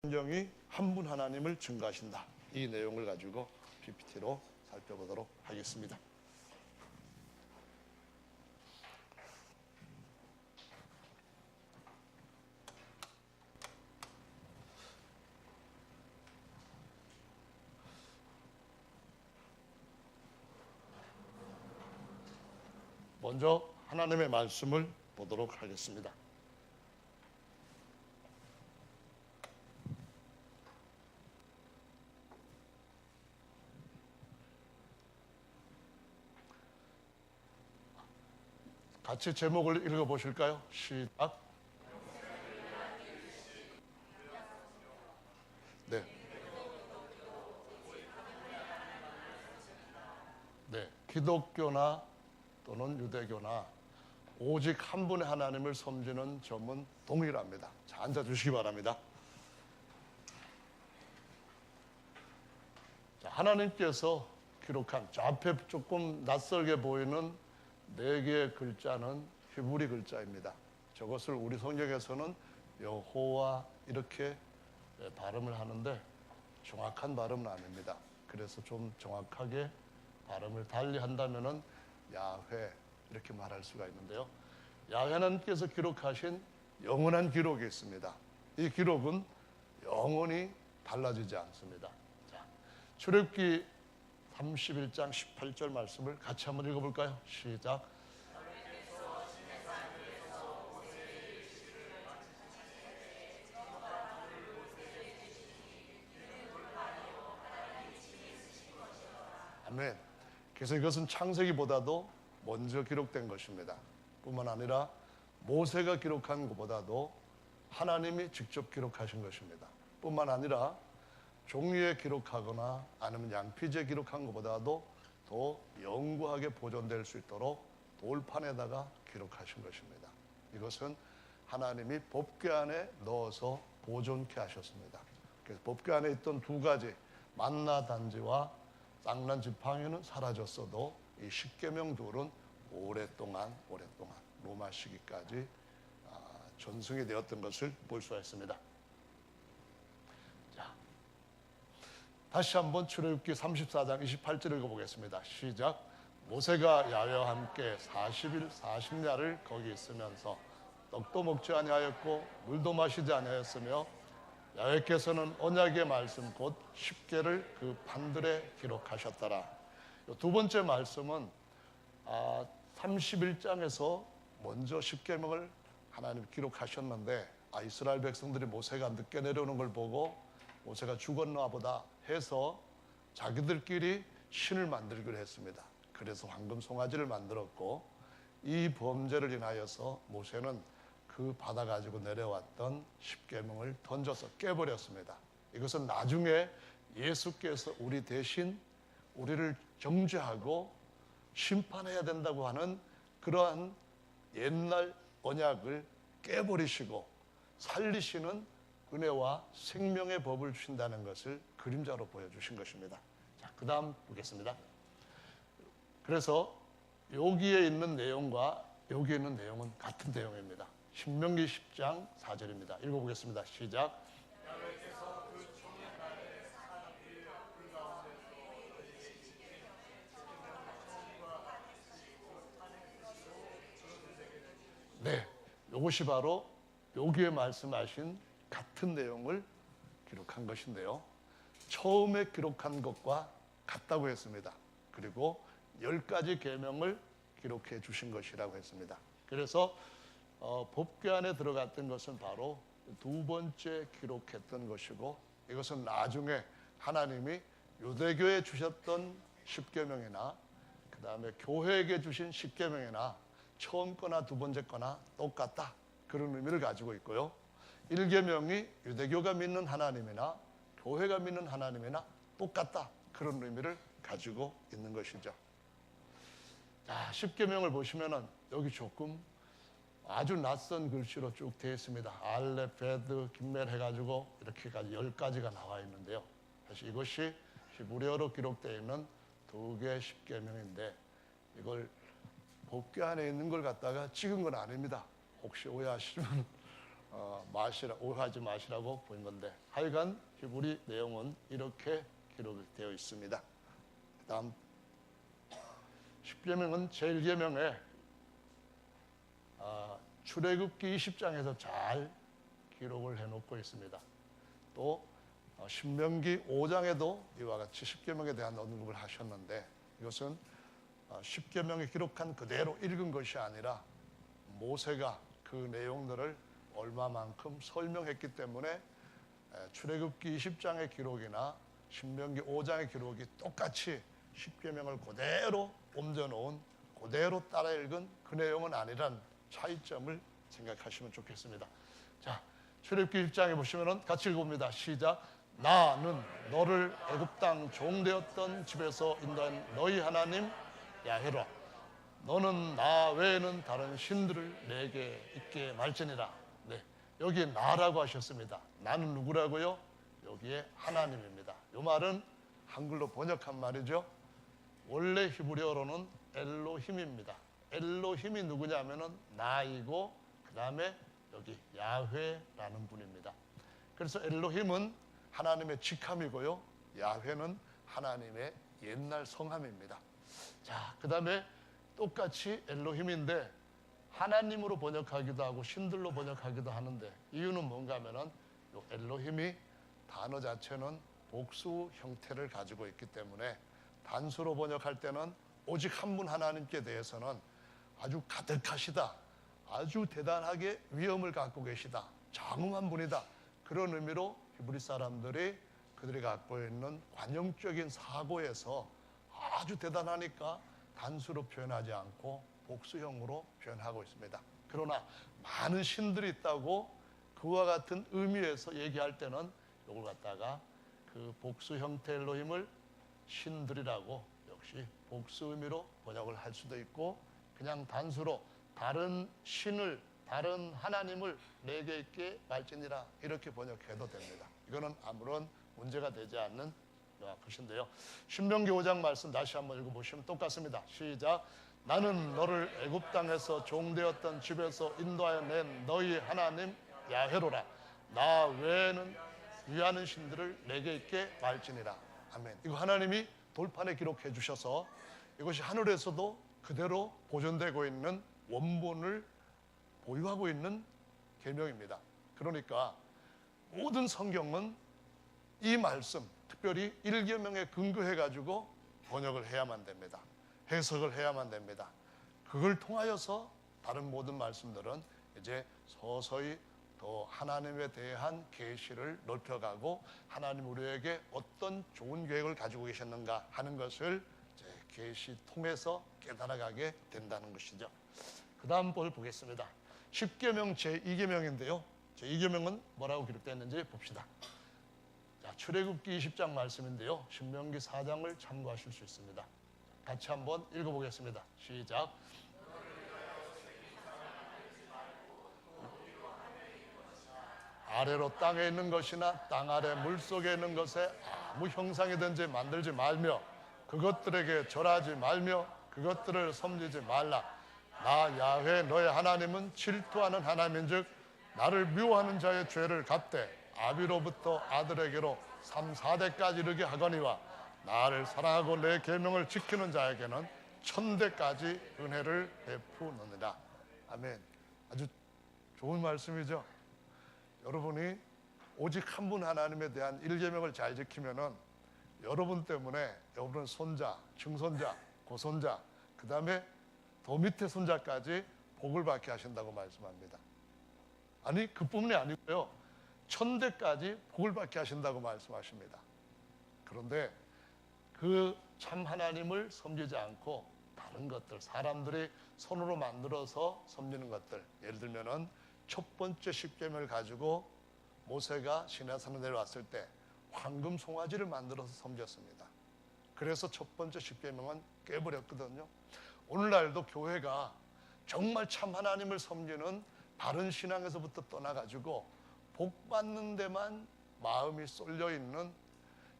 성경이 한 분 하나님을 증거하신다. 이 내용을 가지고 PPT로 살펴보도록 하겠습니다. 먼저 하나님의 말씀을 보도록 하겠습니다. 같이 제목을 읽어보실까요? 시작. 네. 네. 기독교나 또는 유대교나 오직 한 분의 하나님을 섬기는 점은 동일합니다. 자, 앉아주시기 바랍니다. 자, 하나님께서 기록한 저 앞에 조금 낯설게 보이는 4개의 글자는 히브리 글자입니다. 저것을 우리 성경에서는 여호와 이렇게 발음을 하는데 정확한 발음은 아닙니다. 그래서 좀 정확하게 발음을 달리 한다면은 야훼 이렇게 말할 수가 있는데요. 야훼 하나님께서 기록하신 영원한 기록이 있습니다. 이 기록은 영원히 달라지지 않습니다. 자, 출애굽기 31장 18절 말씀을 같이 한번 읽어볼까요? 시작. 아멘. 그래서 이것은 창세기보다도 먼저 기록된 것입니다. 뿐만 아니라 모세가 기록한 것보다도 하나님이 직접 기록하신 것입니다. 뿐만 아니라 종이에 기록하거나 아니면 양피지에 기록한 것보다도 더 영구하게 보존될 수 있도록 돌판에다가 기록하신 것입니다. 이것은 하나님이 법궤 안에 넣어서 보존케 하셨습니다. 그래서 법궤 안에 있던 2가지 만나 단지와 쌍난 지팡이는 사라졌어도 이 십계명 둘은 오랫동안 로마 시기까지 전승이 되었던 것을 볼 수가 있습니다. 자, 다시 한번 출애굽기 34장 28절 읽어보겠습니다. 시작. 모세가 야훼와 함께 40일 40야를 거기 있으면서 떡도 먹지 아니하였고 물도 마시지 아니하였으며 야훼께서는 언약의 말씀 곧 십계를 그 판들에 기록하셨더라. 두 번째 말씀은 31장에서 먼저 십계명을 하나님 기록하셨는데 이스라엘 백성들이 모세가 늦게 내려오는 걸 보고 모세가 죽었나 보다 해서 자기들끼리 신을 만들기로 했습니다. 그래서 황금 송아지를 만들었고 이 범죄를 인하여서 모세는 그 받아가지고 내려왔던 십계명을 던져서 깨버렸습니다. 이것은 나중에 예수께서 우리 대신 우리를 정죄하고 심판해야 된다고 하는 그러한 옛날 언약을 깨버리시고 살리시는 은혜와 생명의 법을 주신다는 것을 그림자로 보여주신 것입니다. 자, 그 다음 보겠습니다. 그래서 여기에 있는 내용과 여기에 있는 내용은 같은 내용입니다. 신명기 10장 4절입니다. 읽어보겠습니다. 시작. 네, 이것이 바로 여기에 말씀하신 같은 내용을 기록한 것인데요. 처음에 기록한 것과 같다고 했습니다. 그리고 10가지 계명을 기록해 주신 것이라고 했습니다. 그래서 법궤 안에 들어갔던 것은 바로 2번째 기록했던 것이고 이것은 나중에 하나님이 유대교에 주셨던 십계명이나 그 다음에 교회에게 주신 십계명이나 처음 거나 2번째 거나 똑같다 그런 의미를 가지고 있고요. 1계명이 유대교가 믿는 하나님이나 교회가 믿는 하나님이나 똑같다 그런 의미를 가지고 있는 것이죠. 자, 10계명을 보시면은 여기 조금 아주 낯선 글씨로 쭉 되어 있습니다. 알렙, 베드, 김멜 해가지고 이렇게까지 10가지가 나와 있는데요. 사실 이것이 히브리어로 기록되어 있는 2개의 십계명인데 이걸 법궤 안에 있는 걸 갖다가 찍은 건 아닙니다. 혹시 오해하시면 오해하지 마시라고 보인 건데, 하여간 히브리 내용은 이렇게 기록되어 있습니다. 다음 10계명은 제1계명에 출애굽기 20장에서 잘 기록을 해놓고 있습니다. 또 신명기 5장에도 이와 같이 10계명에 대한 언급을 하셨는데, 이것은 10계명에 기록한 그대로 읽은 것이 아니라 모세가 그 내용들을 얼마만큼 설명했기 때문에 출애굽기 20장의 기록이나 신명기 5장의 기록이 똑같이 10계명을 그대로 옮겨놓은, 그대로 따라 읽은 그 내용은 아니란 차이점을 생각하시면 좋겠습니다. 자, 출애굽기 1장에 보시면 같이 읽어봅니다. 시작. 나는 너를 애굽 땅 종되었던 집에서 인도한 너희 하나님 야훼라. 너는 나 외에는 다른 신들을 내게 있게 말지니라. 네, 여기 나라고 하셨습니다. 나는 누구라고요? 여기에 하나님입니다. 이 말은 한글로 번역한 말이죠. 원래 히브리어로는 엘로힘입니다. 엘로힘이 누구냐면은 나이고, 그 다음에 여기 야훼라는 분입니다. 그래서 엘로힘은 하나님의 직함이고요, 야훼는 하나님의 옛날 성함입니다. 자, 그 다음에 똑같이 엘로힘인데 하나님으로 번역하기도 하고 신들로 번역하기도 하는데, 이유는 뭔가 하면은 이 엘로힘이 단어 자체는 복수 형태를 가지고 있기 때문에 단수로 번역할 때는 오직 한 분 하나님께 대해서는 아주 가득하시다, 아주 대단하게 위엄을 갖고 계시다, 장엄한 분이다, 그런 의미로 히브리 사람들이 그들이 갖고 있는 관용적인 사고에서 아주 대단하니까 단수로 표현하지 않고 복수형으로 표현하고 있습니다. 그러나 많은 신들이 있다고 그와 같은 의미에서 얘기할 때는 이걸 갖다가 그 복수 형태 엘로힘을 신들이라고 역시 복수 의미로 번역을 할 수도 있고, 그냥 단수로 다른 신을, 다른 하나님을 내게 있게 말지니라 이렇게 번역해도 됩니다. 이거는 아무런 문제가 되지 않는 것인데요. 신명기 5장 말씀 다시 한번 읽어보시면 똑같습니다. 시작. 나는 너를 애굽 땅에서 종되었던 집에서 인도하여 낸 너희 하나님 야훼로라. 나 외에는 위하는 신들을 내게 있게 말지니라. 아멘. 이거 하나님이 돌판에 기록해 주셔서 이것이 하늘에서도 그대로 보존되고 있는 원본을 보유하고 있는 계명입니다. 그러니까 모든 성경은 이 말씀, 특별히 1계명에 근거해 가지고 번역을 해야만 됩니다. 해석을 해야만 됩니다. 그걸 통하여서 다른 모든 말씀들은 이제 서서히 더 하나님에 대한 계시를 넓혀가고, 하나님 우리에게 어떤 좋은 계획을 가지고 계셨는가 하는 것을 계시 통해서 깨달아가게 된다는 것이죠. 그 다음 볼 보겠습니다. 10계명 제2계명인데요. 제2계명은 뭐라고 기록되었는지 봅시다. 자, 출애굽기 20장 말씀인데요. 신명기 4장을 참고하실 수 있습니다. 같이 한번 읽어보겠습니다. 시작. 아래로 땅에 있는 것이나 땅 아래 물속에 있는 것에 아무 형상이든지 만들지 말며 그것들에게 절하지 말며 그것들을 섬기지 말라. 나 야훼 너의 하나님은 질투하는 하나님인즉 나를 미워하는 자의 죄를 갚되 아비로부터 아들에게로 3, 4대까지 이르게 하거니와 나를 사랑하고 내 계명을 지키는 자에게는 1000대까지 은혜를 베푸느니라. 아멘. 아주 좋은 말씀이죠. 여러분이 오직 한 분 하나님에 대한 1계명을 잘 지키면은 여러분 때문에 여러분 손자, 증손자, 고손자, 그 다음에 더 밑에 손자까지 복을 받게 하신다고 말씀합니다. 아니, 그뿐이 아니고요, 1000대까지 복을 받게 하신다고 말씀하십니다. 그런데 그 참 하나님을 섬기지 않고 다른 것들, 사람들이 손으로 만들어서 섬기는 것들, 예를 들면은 첫 번째 10계명을 가지고 모세가 시내산에 내려왔을 때 황금 송아지를 만들어서 섬겼습니다. 그래서 첫 번째 10계명은 깨버렸거든요. 오늘날도 교회가 정말 참 하나님을 섬기는 바른 신앙에서부터 떠나가지고 복 받는 데만 마음이 쏠려 있는,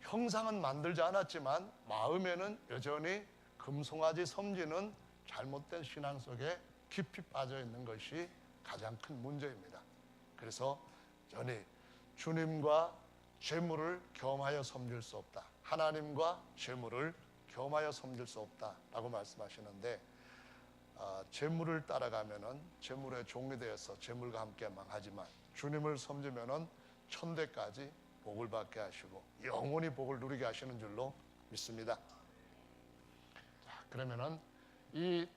형상은 만들지 않았지만 마음에는 여전히 금송아지 섬기는 잘못된 신앙 속에 깊이 빠져 있는 것이 가장 큰 문제입니다. 그래서 전히 주님과 재물을 겸하여 섬길 수 없다. 하나님과 재물을 겸하여 섬길 수 없다라고 말씀하시는데, 재물을 따라가면은 재물의 종이 되어서 재물과 함께 망하지만 주님을 섬기면은 천대까지 복을 받게 하시고 영원히 복을 누리게 하시는 줄로 믿습니다. 자, 그러면은 이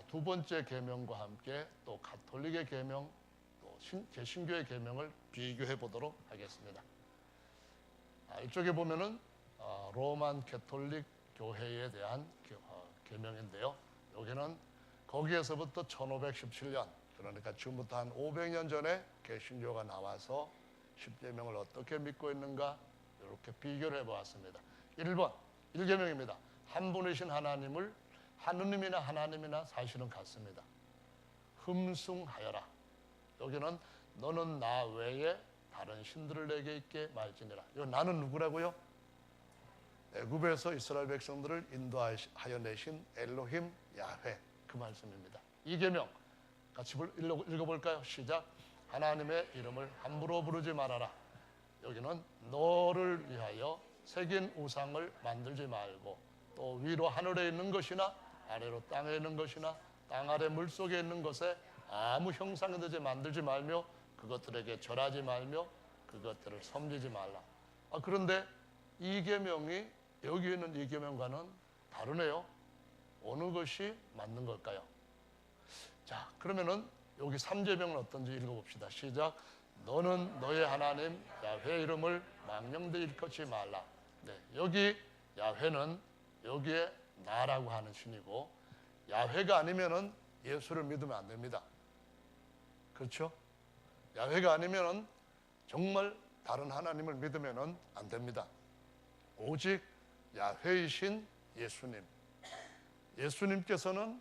두 번째 계명과 함께 또 가톨릭의 계명, 또 개신교의 계명을 비교해 보도록 하겠습니다. 이쪽에 보면은 로만 가톨릭 교회에 대한 계명인데요. 여기는 거기에서부터 1517년, 그러니까 지금부터 한 500년 전에 개신교가 나와서 10계명을 어떻게 믿고 있는가 이렇게 비교를 해보았습니다. 1번 1계명입니다. 한 분이신 하느님이나 하나님이나 사실은 같습니다. 흠숭하여라. 여기는 너는 나 외에 다른 신들을 내게 있게 말지니라. 이거 나는 누구라고요? 애굽에서 이스라엘 백성들을 인도하여 내신 엘로힘 야훼, 그 말씀입니다. 2계명 같이 읽어볼까요? 시작. 하나님의 이름을 함부로 부르지 말아라. 여기는 너를 위하여 새긴 우상을 만들지 말고, 또 위로 하늘에 있는 것이나 아래로 땅에 있는 것이나 땅 아래 물속에 있는 것에 아무 형상되지 만들지 말며 그것들에게 절하지 말며 그것들을 섬기지 말라. 그런데 이 계명이 여기 있는 이 계명과는 다르네요. 어느 것이 맞는 걸까요? 자, 그러면은 여기 3계명은 어떤지 읽어봅시다. 시작. 너는 너의 하나님 야훼 이름을 망령되이 일컫지 말라. 네, 여기 야훼는 여기에 나라고 하는 신이고, 야훼가 아니면은 예수를 믿으면 안 됩니다. 그렇죠? 야훼가 아니면은 정말 다른 하나님을 믿으면은 안 됩니다. 오직 야훼이신 예수님, 예수님께서는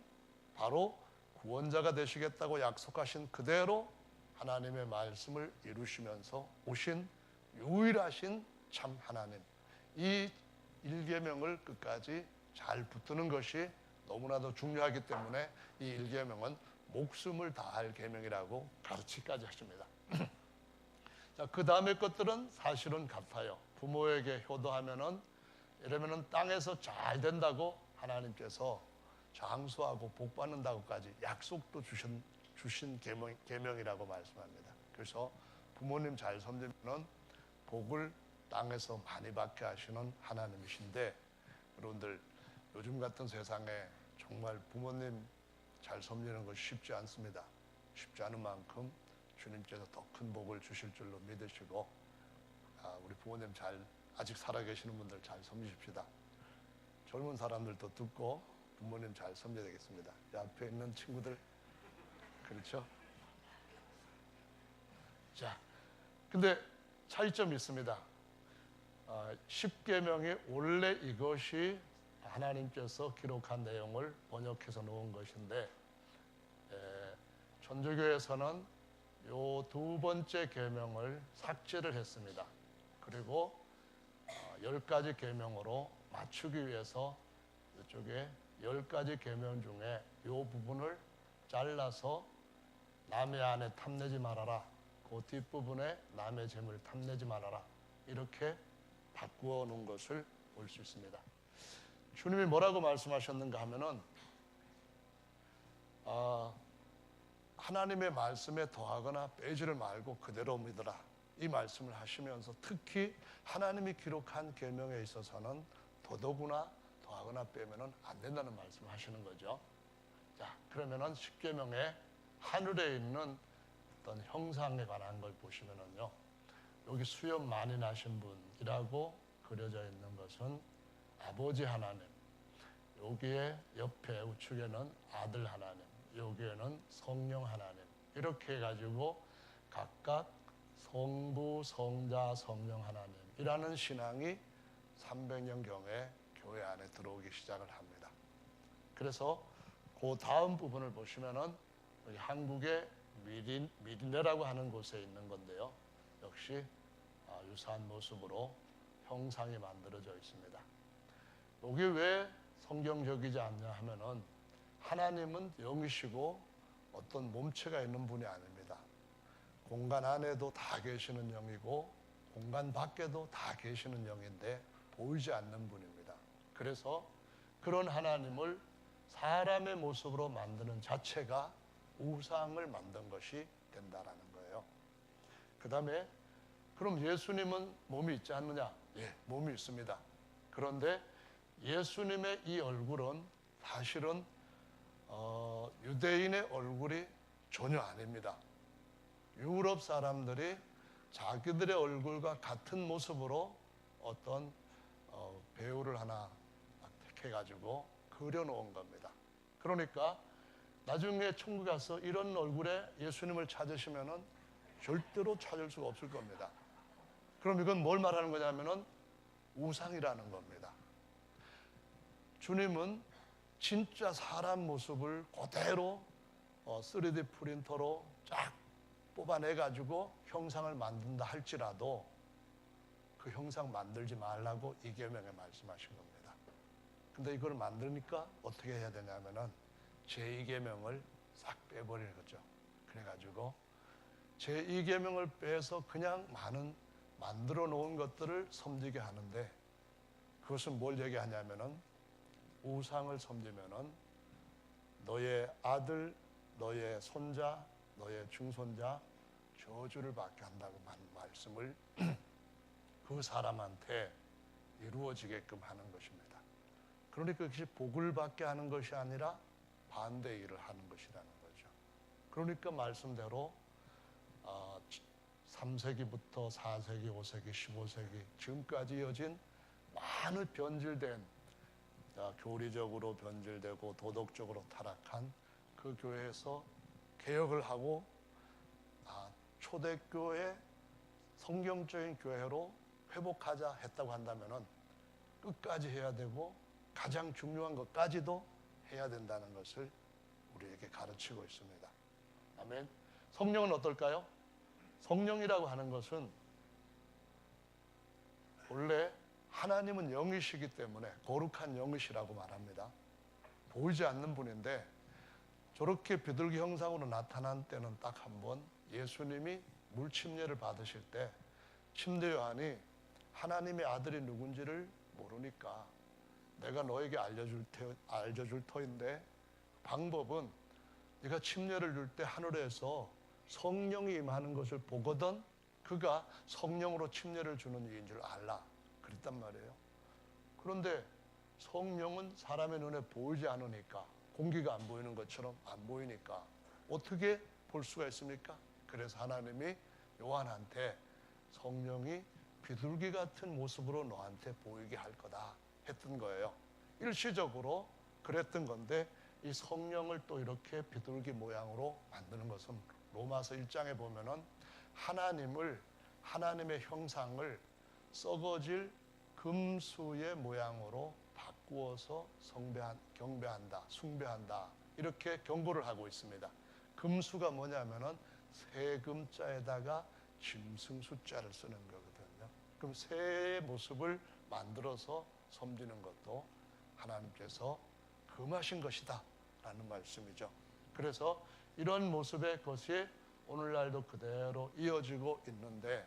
바로 구원자가 되시겠다고 약속하신 그대로 하나님의 말씀을 이루시면서 오신 유일하신 참 하나님, 이 1계명을 끝까지 잘 붙드는 것이 너무나도 중요하기 때문에 이 1계명은 목숨을 다할 계명이라고 가르치기까지 하십니다. 자, 그 다음의 것들은 사실은 같아요. 부모에게 효도하면은, 이러면은 땅에서 잘 된다고 하나님께서 장수하고 복 받는다고까지 약속도 주신 계명이라고 말씀합니다. 그래서 부모님 잘 섬기면은 복을 땅에서 많이 받게 하시는 하나님이신데, 여러분들 요즘 같은 세상에 정말 부모님 잘 섬기는 것이 쉽지 않습니다. 쉽지 않은 만큼 주님께서 더 큰 복을 주실 줄로 믿으시고, 우리 부모님 아직 살아계시는 분들 잘 섬기십시다. 젊은 사람들도 듣고 부모님 잘 섬겨야 되겠습니다. 앞에 있는 친구들, 그렇죠? 자, 근데 차이점이 있습니다. 10계명이 원래 이것이 하나님께서 기록한 내용을 번역해서 놓은 것인데, 천주교에서는 요 두 번째 계명을 삭제를 했습니다. 그리고 10가지 계명으로 맞추기 위해서 이쪽에 10가지 계명 중에 요 부분을 잘라서 남의 아내 탐내지 말아라, 그 뒷부분에 남의 재물 탐내지 말아라, 이렇게 바꾸어 놓은 것을 볼 수 있습니다. 주님이 뭐라고 말씀하셨는가 하면은, 하나님의 말씀에 더하거나 빼지를 말고 그대로 믿어라, 이 말씀을 하시면서 특히 하나님이 기록한 계명에 있어서는 더더구나 더하거나 빼면은 안 된다는 말씀을 하시는 거죠. 자, 그러면은 10계명에 하늘에 있는 어떤 형상에 관한 걸 보시면은요, 여기 수염 많이 나신 분이라고 그려져 있는 것은 아버지 하나님, 여기에 옆에 우측에는 아들 하나님, 여기에는 성령 하나님, 이렇게 해가지고 각각 성부, 성자, 성령 하나님이라는 신앙이 300년경에 교회 안에 들어오기 시작을 합니다. 그래서 그 다음 부분을 보시면은 여기 한국의 미리네라고 하는 곳에 있는 건데요, 역시 유사한 모습으로 형상이 만들어져 있습니다. 여기 왜 성경적이지 않냐 하면은, 하나님은 영이시고 어떤 몸체가 있는 분이 아닙니다. 공간 안에도 다 계시는 영이고 공간 밖에도 다 계시는 영인데 보이지 않는 분입니다. 그래서 그런 하나님을 사람의 모습으로 만드는 자체가 우상을 만든 것이 된다라는 거예요. 그 다음에 그럼 예수님은 몸이 있지 않느냐? 예, 몸이 있습니다. 그런데 예수님의 이 얼굴은 사실은 유대인의 얼굴이 전혀 아닙니다. 유럽 사람들이 자기들의 얼굴과 같은 모습으로 어떤 배우를 하나 택해가지고 그려놓은 겁니다. 그러니까 나중에 천국 가서 이런 얼굴에 예수님을 찾으시면은 절대로 찾을 수가 없을 겁니다. 그럼 이건 뭘 말하는 거냐면은 우상이라는 겁니다. 주님은 진짜 사람 모습을 그대로 3D 프린터로 쫙 뽑아내가지고 형상을 만든다 할지라도 그 형상 만들지 말라고 이계명에 말씀하신 겁니다. 근데 이걸 만드니까 어떻게 해야 되냐면은 제2계명을 싹 빼버리는 거죠. 그래가지고 제2계명을 빼서 그냥 많은 만들어 놓은 것들을 섬기게 하는데 그것은 뭘 얘기하냐면은 우상을 섬기면은 너의 아들, 너의 손자, 너의 중손자 저주를 받게 한다고 말씀을 그 사람한테 이루어지게끔 하는 것입니다. 그러니까 그것이 복을 받게 하는 것이 아니라 반대 일을 하는 것이라는 거죠. 그러니까 말씀대로 3세기부터 4세기, 5세기, 15세기 지금까지 이어진 많은 변질된 교리적으로 변질되고 도덕적으로 타락한 그 교회에서 개혁을 하고 초대교회 성경적인 교회로 회복하자 했다고 한다면은 끝까지 해야 되고 가장 중요한 것까지도 해야 된다는 것을 우리에게 가르치고 있습니다. 아멘. 성령은 어떨까요? 성령이라고 하는 것은 원래 하나님은 영이시기 때문에 거룩한 영이시라고 말합니다. 보이지 않는 분인데 저렇게 비둘기 형상으로 나타난 때는 딱 한 번 예수님이 물침례를 받으실 때 침례 요한이 하나님의 아들이 누군지를 모르니까 내가 너에게 알려줄 터인데 방법은 네가 침례를 줄 때 하늘에서 성령이 임하는 것을 보거든 그가 성령으로 침례를 주는 이인 줄 알라 그랬단 말이에요. 그런데 성령은 사람의 눈에 보이지 않으니까 공기가 안 보이는 것처럼 안 보이니까 어떻게 볼 수가 있습니까? 그래서 하나님이 요한한테 성령이 비둘기 같은 모습으로 너한테 보이게 할 거다 했던 거예요. 일시적으로 그랬던 건데 이 성령을 또 이렇게 비둘기 모양으로 만드는 것은 로마서 1장에 보면은 하나님의 형상을 썩어질 금수의 모양으로 바꾸어서 경배한다, 숭배한다 이렇게 경고를 하고 있습니다. 금수가 뭐냐면은 세금자에다가 짐승 숫자를 쓰는 거거든요. 그럼 새의 모습을 만들어서 섬기는 것도 하나님께서 금하신 것이다 라는 말씀이죠. 그래서 이런 모습의 것이 오늘날도 그대로 이어지고 있는데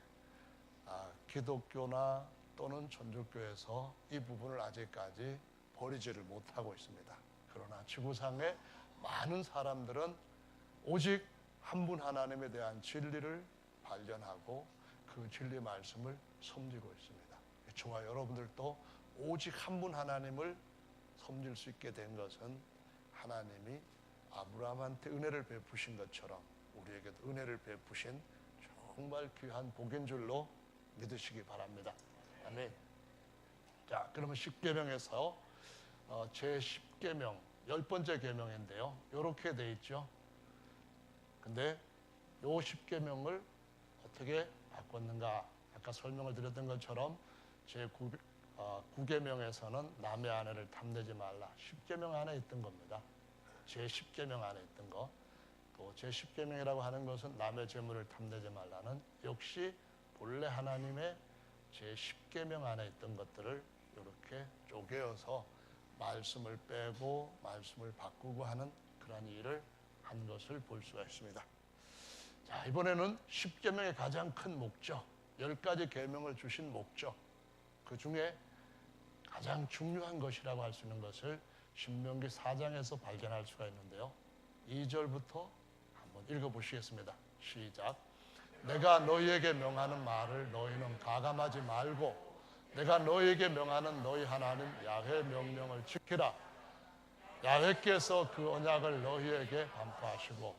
기독교나 또는 천주교에서 이 부분을 아직까지 버리지를 못하고 있습니다. 그러나 지구상의 많은 사람들은 오직 한 분 하나님에 대한 진리를 발견하고 그 진리 말씀을 섬기고 있습니다. 저와 여러분들도 오직 한 분 하나님을 섬길 수 있게 된 것은 하나님이 아브라함한테 은혜를 베푸신 것처럼 우리에게도 은혜를 베푸신 정말 귀한 복인 줄로 믿으시기 바랍니다. 아멘. 자, 그러면 10계명에서 제10계명 10번째 계명인데요. 이렇게 돼 있죠. 근데 요 10계명을 어떻게 바꿨는가? 아까 설명을 드렸던 것처럼 제9계명에서는 남의 아내를 탐내지 말라. 10계명 안에 있던 겁니다. 제10계명 안에 있던 거. 또 제10계명이라고 하는 것은 남의 재물을 탐내지 말라는 역시 본래 하나님의 제10계명 안에 있던 것들을 이렇게 쪼개어서 말씀을 빼고 말씀을 바꾸고 하는 그런 일을 한 것을 볼 수가 있습니다. 자, 이번에는 10계명의 가장 큰 목적, 10가지 계명을 주신 목적, 그 중에 가장 중요한 것이라고 할 수 있는 것을 신명기 4장에서 발견할 수가 있는데요. 2절부터 한번 읽어보시겠습니다. 시작. 내가 너희에게 명하는 말을 너희는 가감하지 말고 내가 너희에게 명하는 너희 하나님 야훼 명령을 지키라. 야훼께서 그 언약을 너희에게 반포하시고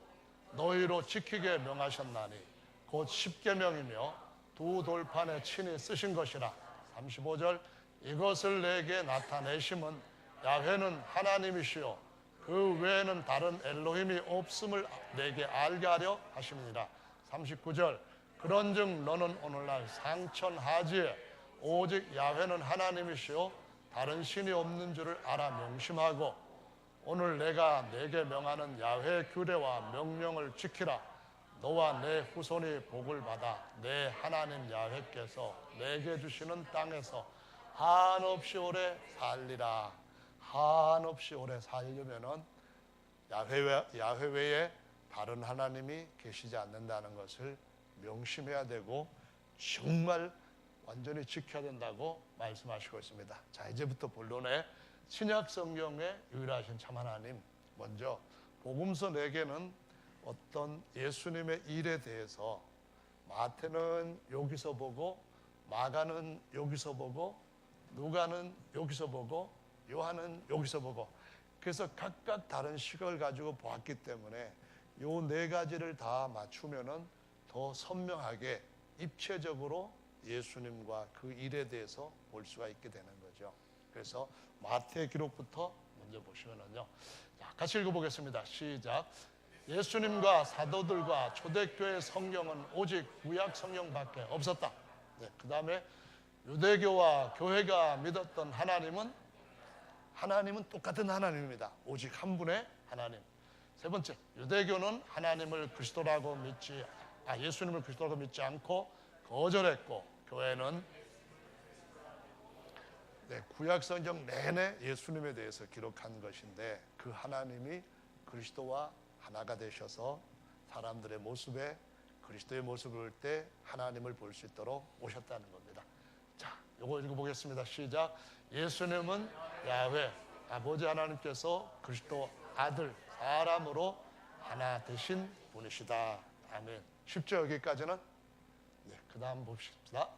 너희로 지키게 명하셨나니 곧 10계명이며 두 돌판에 친히 쓰신 것이라. 35절. 이것을 내게 나타내심은 야훼는 하나님이시요 그 외에는 다른 엘로힘이 없음을 내게 알게 하려 하심이니라. 39절. 그런즉 너는 오늘날 상천하지에 오직 야훼는 하나님이시요 다른 신이 없는 줄을 알아 명심하고 오늘 내가 내게 명하는 야훼 규례와 명령을 지키라. 너와 내 후손이 복을 받아 내 하나님 야훼께서 내게 주시는 땅에서 한없이 오래 살리라. 한없이 오래 살려면은 야훼 외에 다른 하나님이 계시지 않는다는 것을 명심해야 되고 정말 완전히 지켜야 된다고 말씀하시고 있습니다. 자, 이제부터 본론에 신약 성경의 유일하신 참 하나님, 먼저 복음서 4개는 어떤 예수님의 일에 대해서 마태는 여기서 보고 마가는 여기서 보고 누가는 여기서 보고 요한은 여기서 보고 그래서 각각 다른 시각을 가지고 보았기 때문에 요 4가지를 다 맞추면은 더 선명하게 입체적으로 예수님과 그 일에 대해서 볼 수가 있게 되는 거죠. 그래서 마태 기록부터 먼저 보시면은요. 자, 같이 읽어보겠습니다. 시작. 예수님과 사도들과 초대교회 성경은 오직 구약 성경밖에 없었다. 네, 그 다음에 유대교와 교회가 믿었던 하나님은 똑같은 하나님입니다. 오직 한 분의 하나님. 세 번째, 유대교는 예수님을 그리스도라고 믿지 않고 거절했고, 교회는 구약 성경 내내 예수님에 대해서 기록한 것인데 그 하나님이 그리스도와 하나가 되셔서 사람들의 모습에 그리스도의 모습을 볼 때 하나님을 볼 수 있도록 오셨다는 겁니다. 자, 이거 읽어보겠습니다. 시작. 예수님은 야훼 아버지 하나님께서 그리스도 아들 사람으로 하나 되신 분이시다. 아멘. 쉽죠? 여기까지는? 네, 그 다음 봅시다.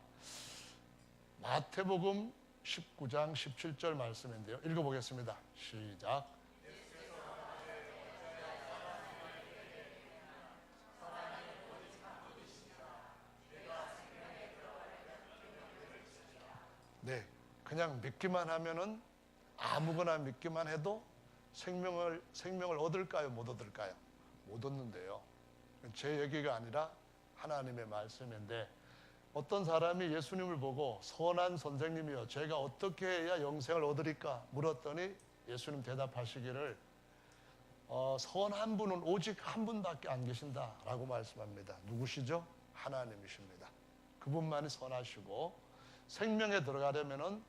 마태복음 19장 17절 말씀인데요. 읽어보겠습니다. 시작. 네, 그냥 믿기만 하면은 아무거나 믿기만 해도 생명을 얻을까요? 못 얻을까요? 못 얻는데요. 제 얘기가 아니라 하나님의 말씀인데 어떤 사람이 예수님을 보고 선한 선생님이여 제가 어떻게 해야 영생을 얻으리까 물었더니 예수님 대답하시기를 선한 분은 오직 한 분밖에 안 계신다라고 말씀합니다. 누구시죠? 하나님이십니다. 그분만이 선하시고 생명에 들어가려면은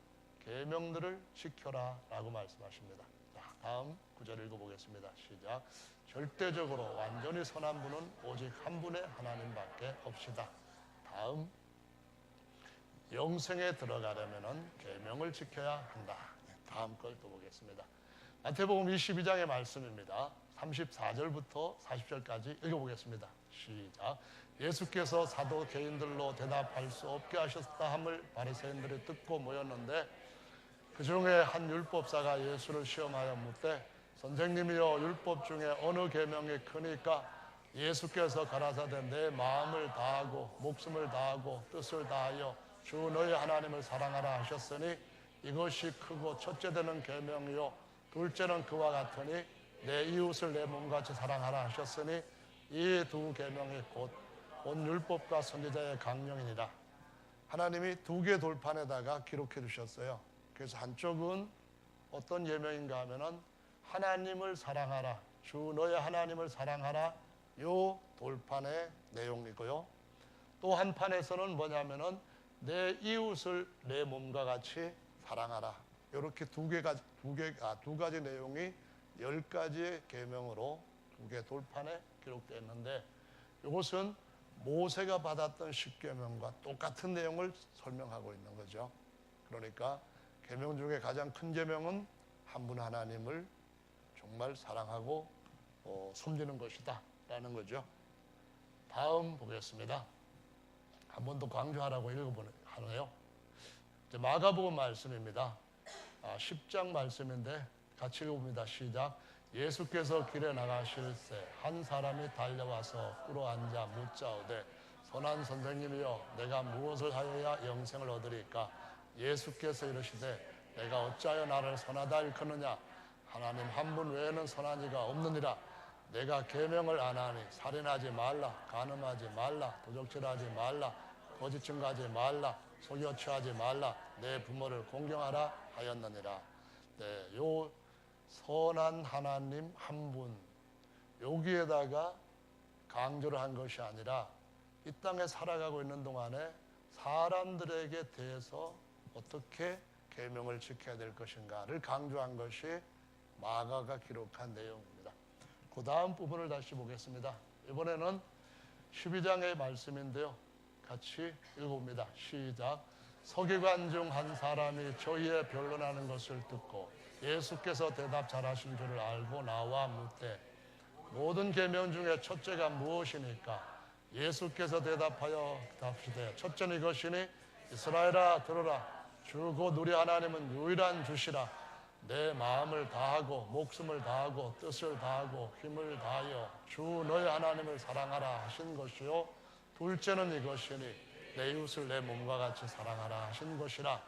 계명들을 지켜라라고 말씀하십니다. 자, 다음 구절 읽어보겠습니다. 시작. 절대적으로 완전히 선한 분은 오직 한 분의 하나님밖에 없시다. 다음 영생에 들어가려면은 계명을 지켜야 한다. 다음 걸 또 보겠습니다. 마태복음 22장의 말씀입니다. 34절부터 40절까지 읽어보겠습니다. 시작. 예수께서 사도 개인들로 대답할 수 없게 하셨다 함을 바리새인들이 듣고 모였는데 그 중에 한 율법사가 예수를 시험하여 묻되 선생님이여 율법 중에 어느 계명이 크니까 예수께서 가라사대 내 마음을 다하고 목숨을 다하고 뜻을 다하여 주 너희 하나님을 사랑하라 하셨으니 이것이 크고 첫째 되는 계명이요 둘째는 그와 같으니 내 이웃을 내 몸같이 사랑하라 하셨으니 이 두 계명이 곧 율법과 선지자의 강령이니라. 하나님이 2개 돌판에다가 기록해 주셨어요. 그래서 한쪽은 어떤 예명인가 하면은 하나님을 사랑하라, 주 너의 하나님을 사랑하라 요 돌판의 내용이고요. 또 한 판에서는 뭐냐면은 내 이웃을 내 몸과 같이 사랑하라. 이렇게 두 가지 내용이 10가지의 계명으로 2개 돌판에 기록되어 있는데 이것은 모세가 받았던 십계명과 똑같은 내용을 설명하고 있는 거죠. 그러니까 계명 중에 가장 큰 계명은 한 분 하나님을 정말 사랑하고 섬기는 것이다 라는 거죠. 다음 보겠습니다. 한 번 더 강조하라고 읽어보네요. 마가복음 말씀입니다. 10장 말씀인데 같이 읽어봅니다. 시작. 예수께서 길에 나가실새 한 사람이 달려와서 꿇어 앉아 묻자오되 선한 선생님이여 내가 무엇을 하여야 영생을 얻으리까? 예수께서 이르시되 내가 어찌하여 나를 선하다 일컫느냐? 하나님 한 분 외에는 선한 이가 없느니라. 내가 계명을 안 하니 살인하지 말라, 간음하지 말라, 도적질하지 말라, 거짓 증거하지 말라, 속여 취하지 말라, 내 부모를 공경하라 하였느니라. 네, 요 선한 하나님 한 분, 여기에다가 강조를 한 것이 아니라 이 땅에 살아가고 있는 동안에 사람들에게 대해서 어떻게 계명을 지켜야 될 것인가를 강조한 것이 마가가 기록한 내용입니다. 그 다음 부분을 다시 보겠습니다. 이번에는 12장의 말씀인데요. 같이 읽어봅니다. 시작. 서기관 중 한 사람이 저희의 변론하는 것을 듣고 예수께서 대답 잘하신 줄을 알고 나와 묻되 모든 계명 중에 첫째가 무엇이니까? 예수께서 대답하여 답시되 첫째는 이것이니 이스라엘아 들으라. 주 곧 우리 하나님은 유일한 주시라. 내 마음을 다하고 목숨을 다하고 뜻을 다하고 힘을 다하여 주 너의 하나님을 사랑하라 하신 것이요 둘째는 이것이니 내 이웃을 내 몸과 같이 사랑하라 하신 것이라.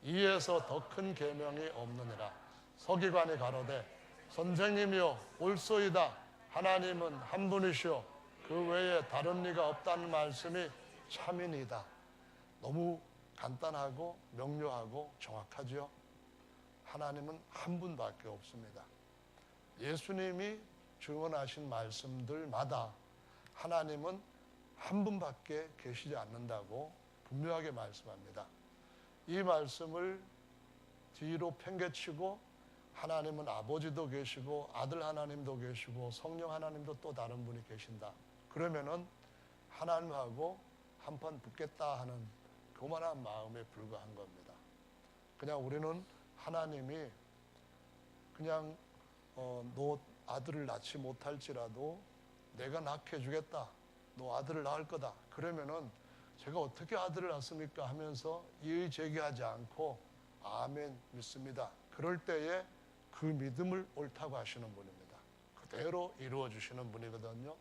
이에서 더 큰 계명이 없느니라. 서기관이 가로되 선생님이여 옳소이다. 하나님은 한 분이시오 그 외에 다른 이가 없다는 말씀이 참이니이다. 너무 간단하고 명료하고 정확하죠. 하나님은 한 분밖에 없습니다. 예수님이 증언하신 말씀들마다 하나님은 한 분밖에 계시지 않는다고 분명하게 말씀합니다. 이 말씀을 뒤로 팽개치고 하나님은 아버지도 계시고 아들 하나님도 계시고 성령 하나님도 또 다른 분이 계신다. 그러면은 하나님하고 한판 붙겠다 하는 교만한 마음에 불과한 겁니다. 그냥 우리는 하나님이 그냥 너 아들을 낳지 못할지라도 내가 낳게 해주겠다. 너 아들을 낳을 거다. 그러면은 제가 어떻게 아들을 낳습니까? 하면서 이의 제기하지 않고 아멘 믿습니다. 그럴 때에 그 믿음을 옳다고 하시는 분입니다. 그대로 이루어 주시는 분이거든요.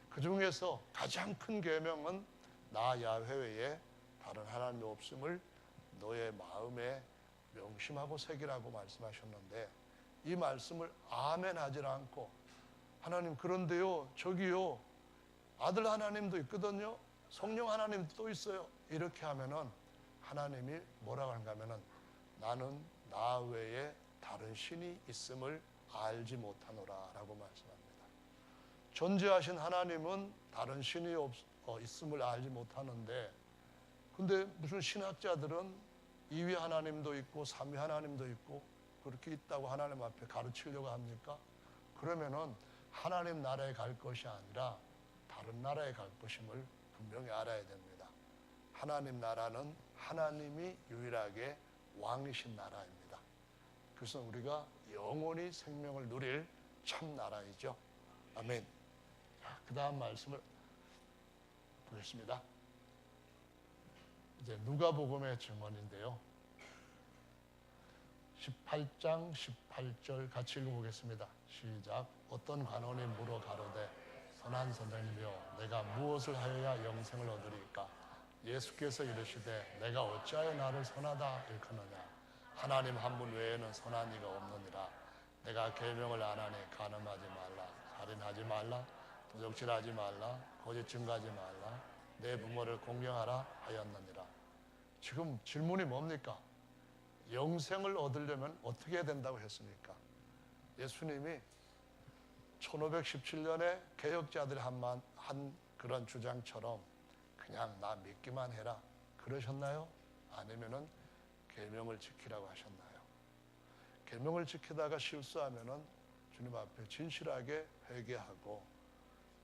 그 중에서 가장 큰 계명은 나 야훼 외에 다른 하나님이 없음을 너의 마음에 명심하고 새기라고 말씀하셨는데 이 말씀을 아멘 하지 않고 하나님 그런데요 저기요 아들 하나님도 있거든요. 성령 하나님도 또 있어요. 이렇게 하면은 하나님이 뭐라고 하는가 하면은 나는 나 외에 다른 신이 있음을 알지 못하노라 라고 말씀합니다. 존재하신 하나님은 다른 신이 있음을 알지 못하는데 근데 무슨 신학자들은 이위 하나님도 있고 삼위 하나님도 있고 그렇게 있다고 하나님 앞에 가르치려고 합니까? 그러면은 하나님 나라에 갈 것이 아니라 다른 나라에 갈 것임을 분명히 알아야 됩니다. 하나님 나라는 하나님이 유일하게 왕이신 나라입니다. 그래서 우리가 영원히 생명을 누릴 참 나라이죠. 아멘. 그 다음 말씀을 보겠습니다. 이제 누가복음의 증언인데요. 18장 18절 같이 읽어보겠습니다. 시작. 어떤 관원이 물어 가로되 선한 선생님이여 내가 무엇을 하여야 영생을 얻으리까? 예수께서 이르시되 내가 어찌하여 나를 선하다 일컫느냐? 하나님 한 분 외에는 선한 이가 없느니라. 내가 계명을 안 하니 간음하지 말라, 살인하지 말라, 도적질하지 말라, 거짓 증거하지 말라, 내 부모를 공경하라 하였느니라. 지금 질문이 뭡니까? 영생을 얻으려면 어떻게 해야 된다고 했습니까? 예수님이 1517년에 개혁자들이 한 그런 주장처럼 그냥 나 믿기만 해라 그러셨나요? 아니면은 계명을 지키라고 하셨나요? 계명을 지키다가 실수하면은 주님 앞에 진실하게 회개하고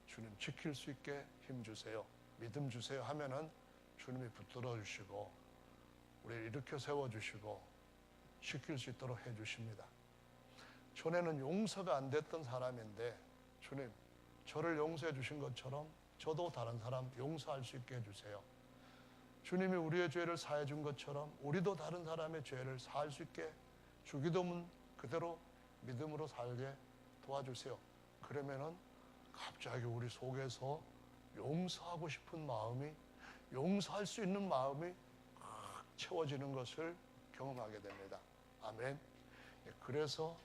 주님 지킬 수 있게 힘 주세요. 믿음 주세요 하면은 주님이 붙들어 주시고 우리를 일으켜 세워 주시고 지킬 수 있도록 해 주십니다. 전에는 용서가 안 됐던 사람인데 주님 저를 용서해 주신 것처럼 저도 다른 사람 용서할 수 있게 해주세요. 주님이 우리의 죄를 사해 준 것처럼 우리도 다른 사람의 죄를 사할 수 있게 주기도문 그대로 믿음으로 살게 도와주세요. 그러면은 갑자기 우리 속에서 용서하고 싶은 마음이, 용서할 수 있는 마음이 채워지는 것을 경험하게 됩니다. 아멘. 그래서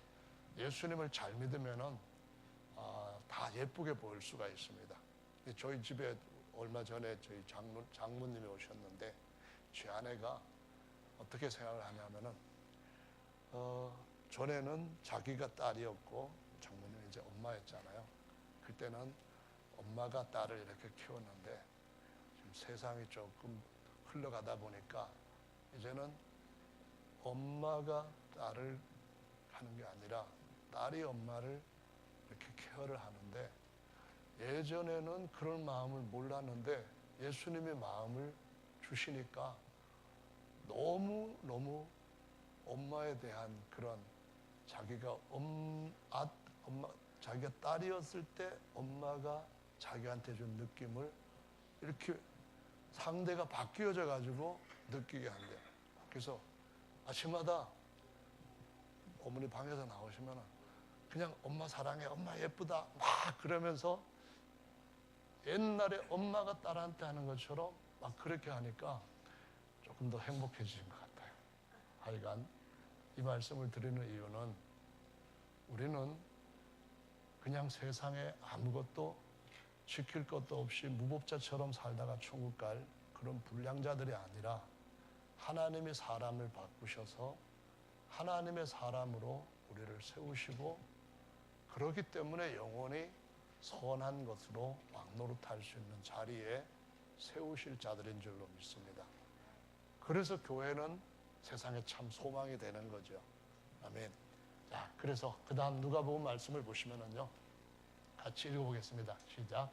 예수님을 잘 믿으면은 다 예쁘게 보일 수가 있습니다. 저희 집에 얼마 전에 저희 장모님이 오셨는데 제 아내가 어떻게 생각을 하냐면은 전에는 자기가 딸이었고 장모님이 이제 엄마였잖아요. 그때는 엄마가 딸을 이렇게 키웠는데 지금 세상이 조금 흘러가다 보니까 이제는 엄마가 딸을 하는 게 아니라 딸이 엄마를 이렇게 케어를 하는데 예전에는 그런 마음을 몰랐는데 예수님의 마음을 주시니까 너무 엄마에 대한 그런 자기가 자기가 딸이었을 때 엄마가 자기한테 준 느낌을 이렇게 상대가 바뀌어져 가지고 느끼게 한대요. 그래서 아침마다 어머니 방에서 나오시면 그냥 엄마 사랑해, 엄마 예쁘다 막 그러면서 옛날에 엄마가 딸한테 하는 것처럼 막 그렇게 하니까 조금 더 행복해지신 것 같아요. 하여간 이 말씀을 드리는 이유는 우리는 그냥 세상에 아무것도 지킬 것도 없이 무법자처럼 살다가 천국 갈 그런 불량자들이 아니라 하나님이 사람을 바꾸셔서 하나님의 사람으로 우리를 세우시고 그렇기 때문에 영원히 선한 것으로 왕노릇할 수 있는 자리에 세우실 자들인 줄로 믿습니다. 그래서 교회는 세상에 참 소망이 되는 거죠. 아멘. 자, 그래서 그 다음 누가복음 말씀을 보시면은요, 같이 읽어보겠습니다. 시작.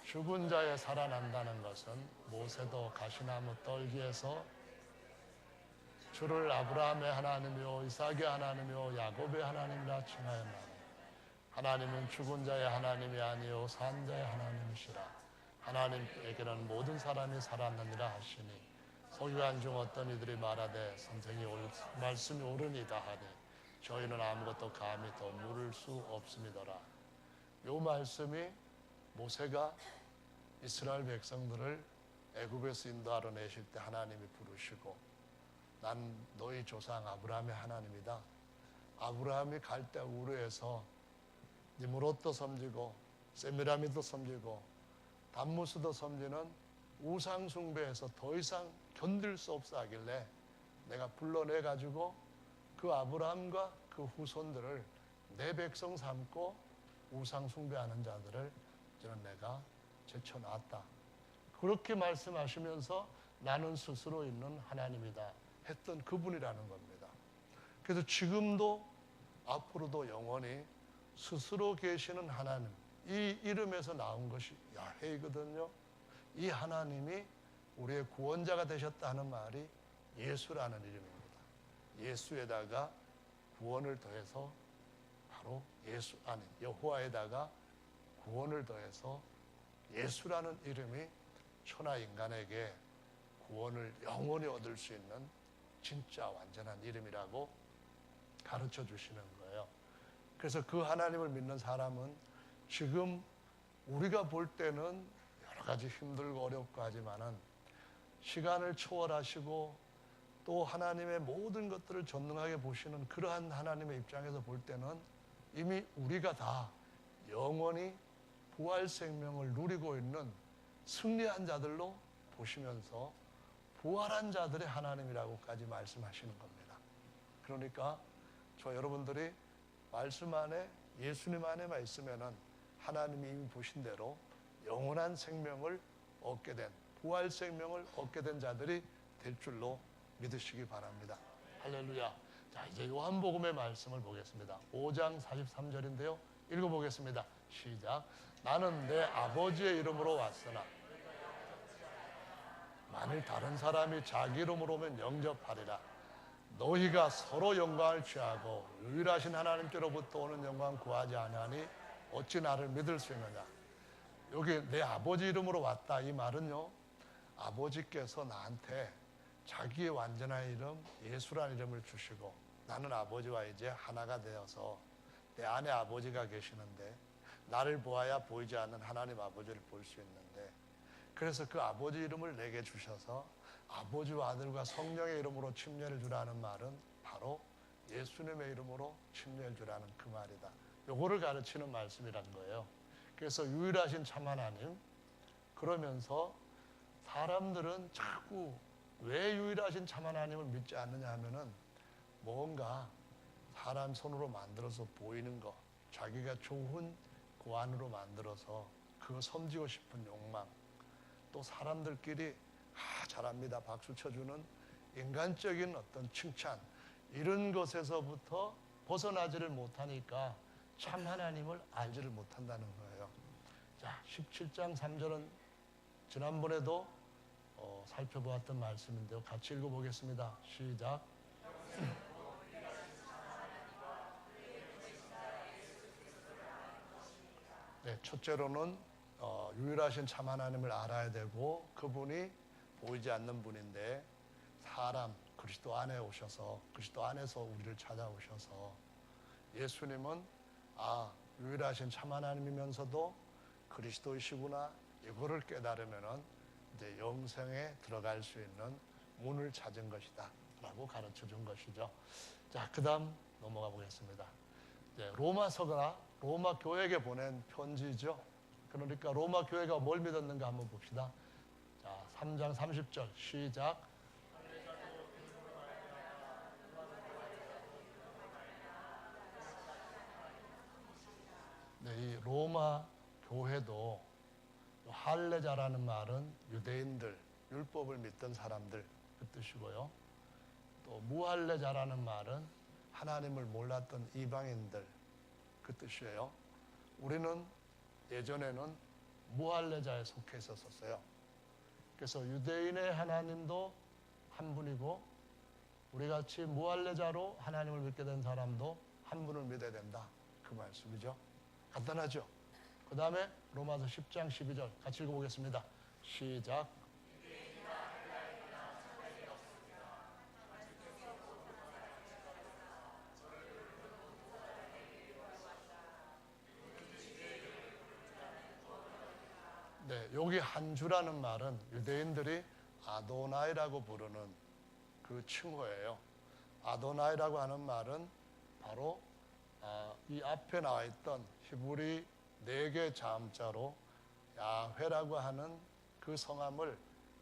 죽은 자의 살아난다는 것은 모세도 가시나무 떨기에서 주를 아브라함의 하나님이요 이삭의 하나님이요 야곱의 하나님이라 칭하였나니 하나님은 죽은 자의 하나님이 아니요 산 자의 하나님이시라. 하나님에게는 모든 사람이 살았느니라 하시니 서기관 중 어떤 이들이 말하되 선생이 말씀이 옳으니다 하니 저희는 아무것도 감히 더 물을 수 없음이더라. 이 말씀이 모세가 이스라엘 백성들을 애굽에서 인도하러 내실 때 하나님이 부르시고 난 너희 조상 아브라함의 하나님이다. 아브라함이 갈대 우르에서 니므롯도 섬기고 세미라미도 섬기고 담무스도 섬기는 우상 숭배에서 더 이상 견딜 수 없어 하길래 내가 불러내 가지고 그 아브라함과 그 후손들을 내 백성 삼고 우상 숭배하는 자들을 저는 내가 제쳐놨다. 그렇게 말씀하시면서 나는 스스로 있는 하나님이다 했던 그분이라는 겁니다. 그래서 지금도 앞으로도 영원히 스스로 계시는 하나님, 이 이름에서 나온 것이 야훼이거든요. 이 하나님이 우리의 구원자가 되셨다는 말이 예수라는 이름입니다. 예수에다가 구원을 더해서 바로 예수 아니 여호와에다가 구원을 더해서 예수라는 이름이 천하 인간에게 구원을 영원히 얻을 수 있는 진짜 완전한 이름이라고 가르쳐 주시는 거예요. 그래서 그 하나님을 믿는 사람은 지금 우리가 볼 때는 여러 가지 힘들고 어렵고 하지만은 시간을 초월하시고 또 하나님의 모든 것들을 전능하게 보시는 그러한 하나님의 입장에서 볼 때는 이미 우리가 다 영원히 부활 생명을 누리고 있는 승리한 자들로 보시면서 부활한 자들의 하나님이라고까지 말씀하시는 겁니다. 그러니까 저 여러분들이 말씀 안에 예수님 안에만 있으면은 하나님이 이미 보신 대로 영원한 생명을 얻게 된 부활 생명을 얻게 된 자들이 될 줄로 믿으시기 바랍니다. 할렐루야. 자, 이제 요한복음의 말씀을 보겠습니다. 5장 43절인데요. 읽어보겠습니다. 시작. 나는 내 아버지의 이름으로 왔으나 만일 다른 사람이 자기 이름으로 오면 영접하리라. 너희가 서로 영광을 취하고 유일하신 하나님께로부터 오는 영광 구하지 아니하니 어찌 나를 믿을 수 있느냐. 여기 내 아버지 이름으로 왔다 이 말은요, 아버지께서 나한테 자기의 완전한 이름 예수라는 이름을 주시고 나는 아버지와 이제 하나가 되어서 내 안에 아버지가 계시는데 나를 보아야 보이지 않는 하나님 아버지를 볼 수 있는데, 그래서 그 아버지 이름을 내게 주셔서 아버지와 아들과 성령의 이름으로 침례를 주라는 말은 바로 예수님의 이름으로 침례를 주라는 그 말이다. 요거를 가르치는 말씀이란 거예요. 그래서 유일하신 참 하나님, 그러면서 사람들은 자꾸 왜 유일하신 참 하나님을 믿지 않느냐 하면은 뭔가 사람 손으로 만들어서 보이는 거, 자기가 좋은 고안으로 만들어서 그거 섬기고 싶은 욕망, 또 사람들끼리 잘합니다 박수 쳐주는 인간적인 어떤 칭찬, 이런 것에서부터 벗어나지를 못하니까 참 하나님을 알지를 못한다는 거예요. 자, 17장 3절은 지난번에도 살펴보았던 말씀인데요. 같이 읽어보겠습니다. 시작. 네, 첫째로는 유일하신 참 하나님을 알아야 되고 그분이 보이지 않는 분인데 사람 그리스도 안에 오셔서 그리스도 안에서 우리를 찾아오셔서 예수님은 유일하신 참 하나님이면서도 그리스도이시구나, 이거를 깨달으면은 이제 영생에 들어갈 수 있는 문을 찾은 것이다 라고 가르쳐 준 것이죠. 자, 그 다음 넘어가 보겠습니다. 이제 로마서가 로마 교회에게 보낸 편지죠. 그러니까 로마 교회가 뭘 믿었는가 한번 봅시다. 자, 3장 30절 시작. 네, 이 로마 교회도 할례자라는 말은 유대인들, 율법을 믿던 사람들 그 뜻이고요. 또 무할례자라는 말은 하나님을 몰랐던 이방인들 그 뜻이에요. 우리는 예전에는 무할례자에 속해 있었어요. 그래서 유대인의 하나님도 한 분이고 우리같이 무할례자로 하나님을 믿게 된 사람도 한 분을 믿어야 된다, 그 말씀이죠. 간단하죠? 그 다음에 로마서 10장 12절 같이 읽어보겠습니다. 시작. 네, 여기 한 주라는 말은 유대인들이 아도나이라고 부르는 그 칭호예요. 아도나이라고 하는 말은 바로 이 앞에 나와 있던 히브리 4개 자음자로 야훼라고 하는 그 성함을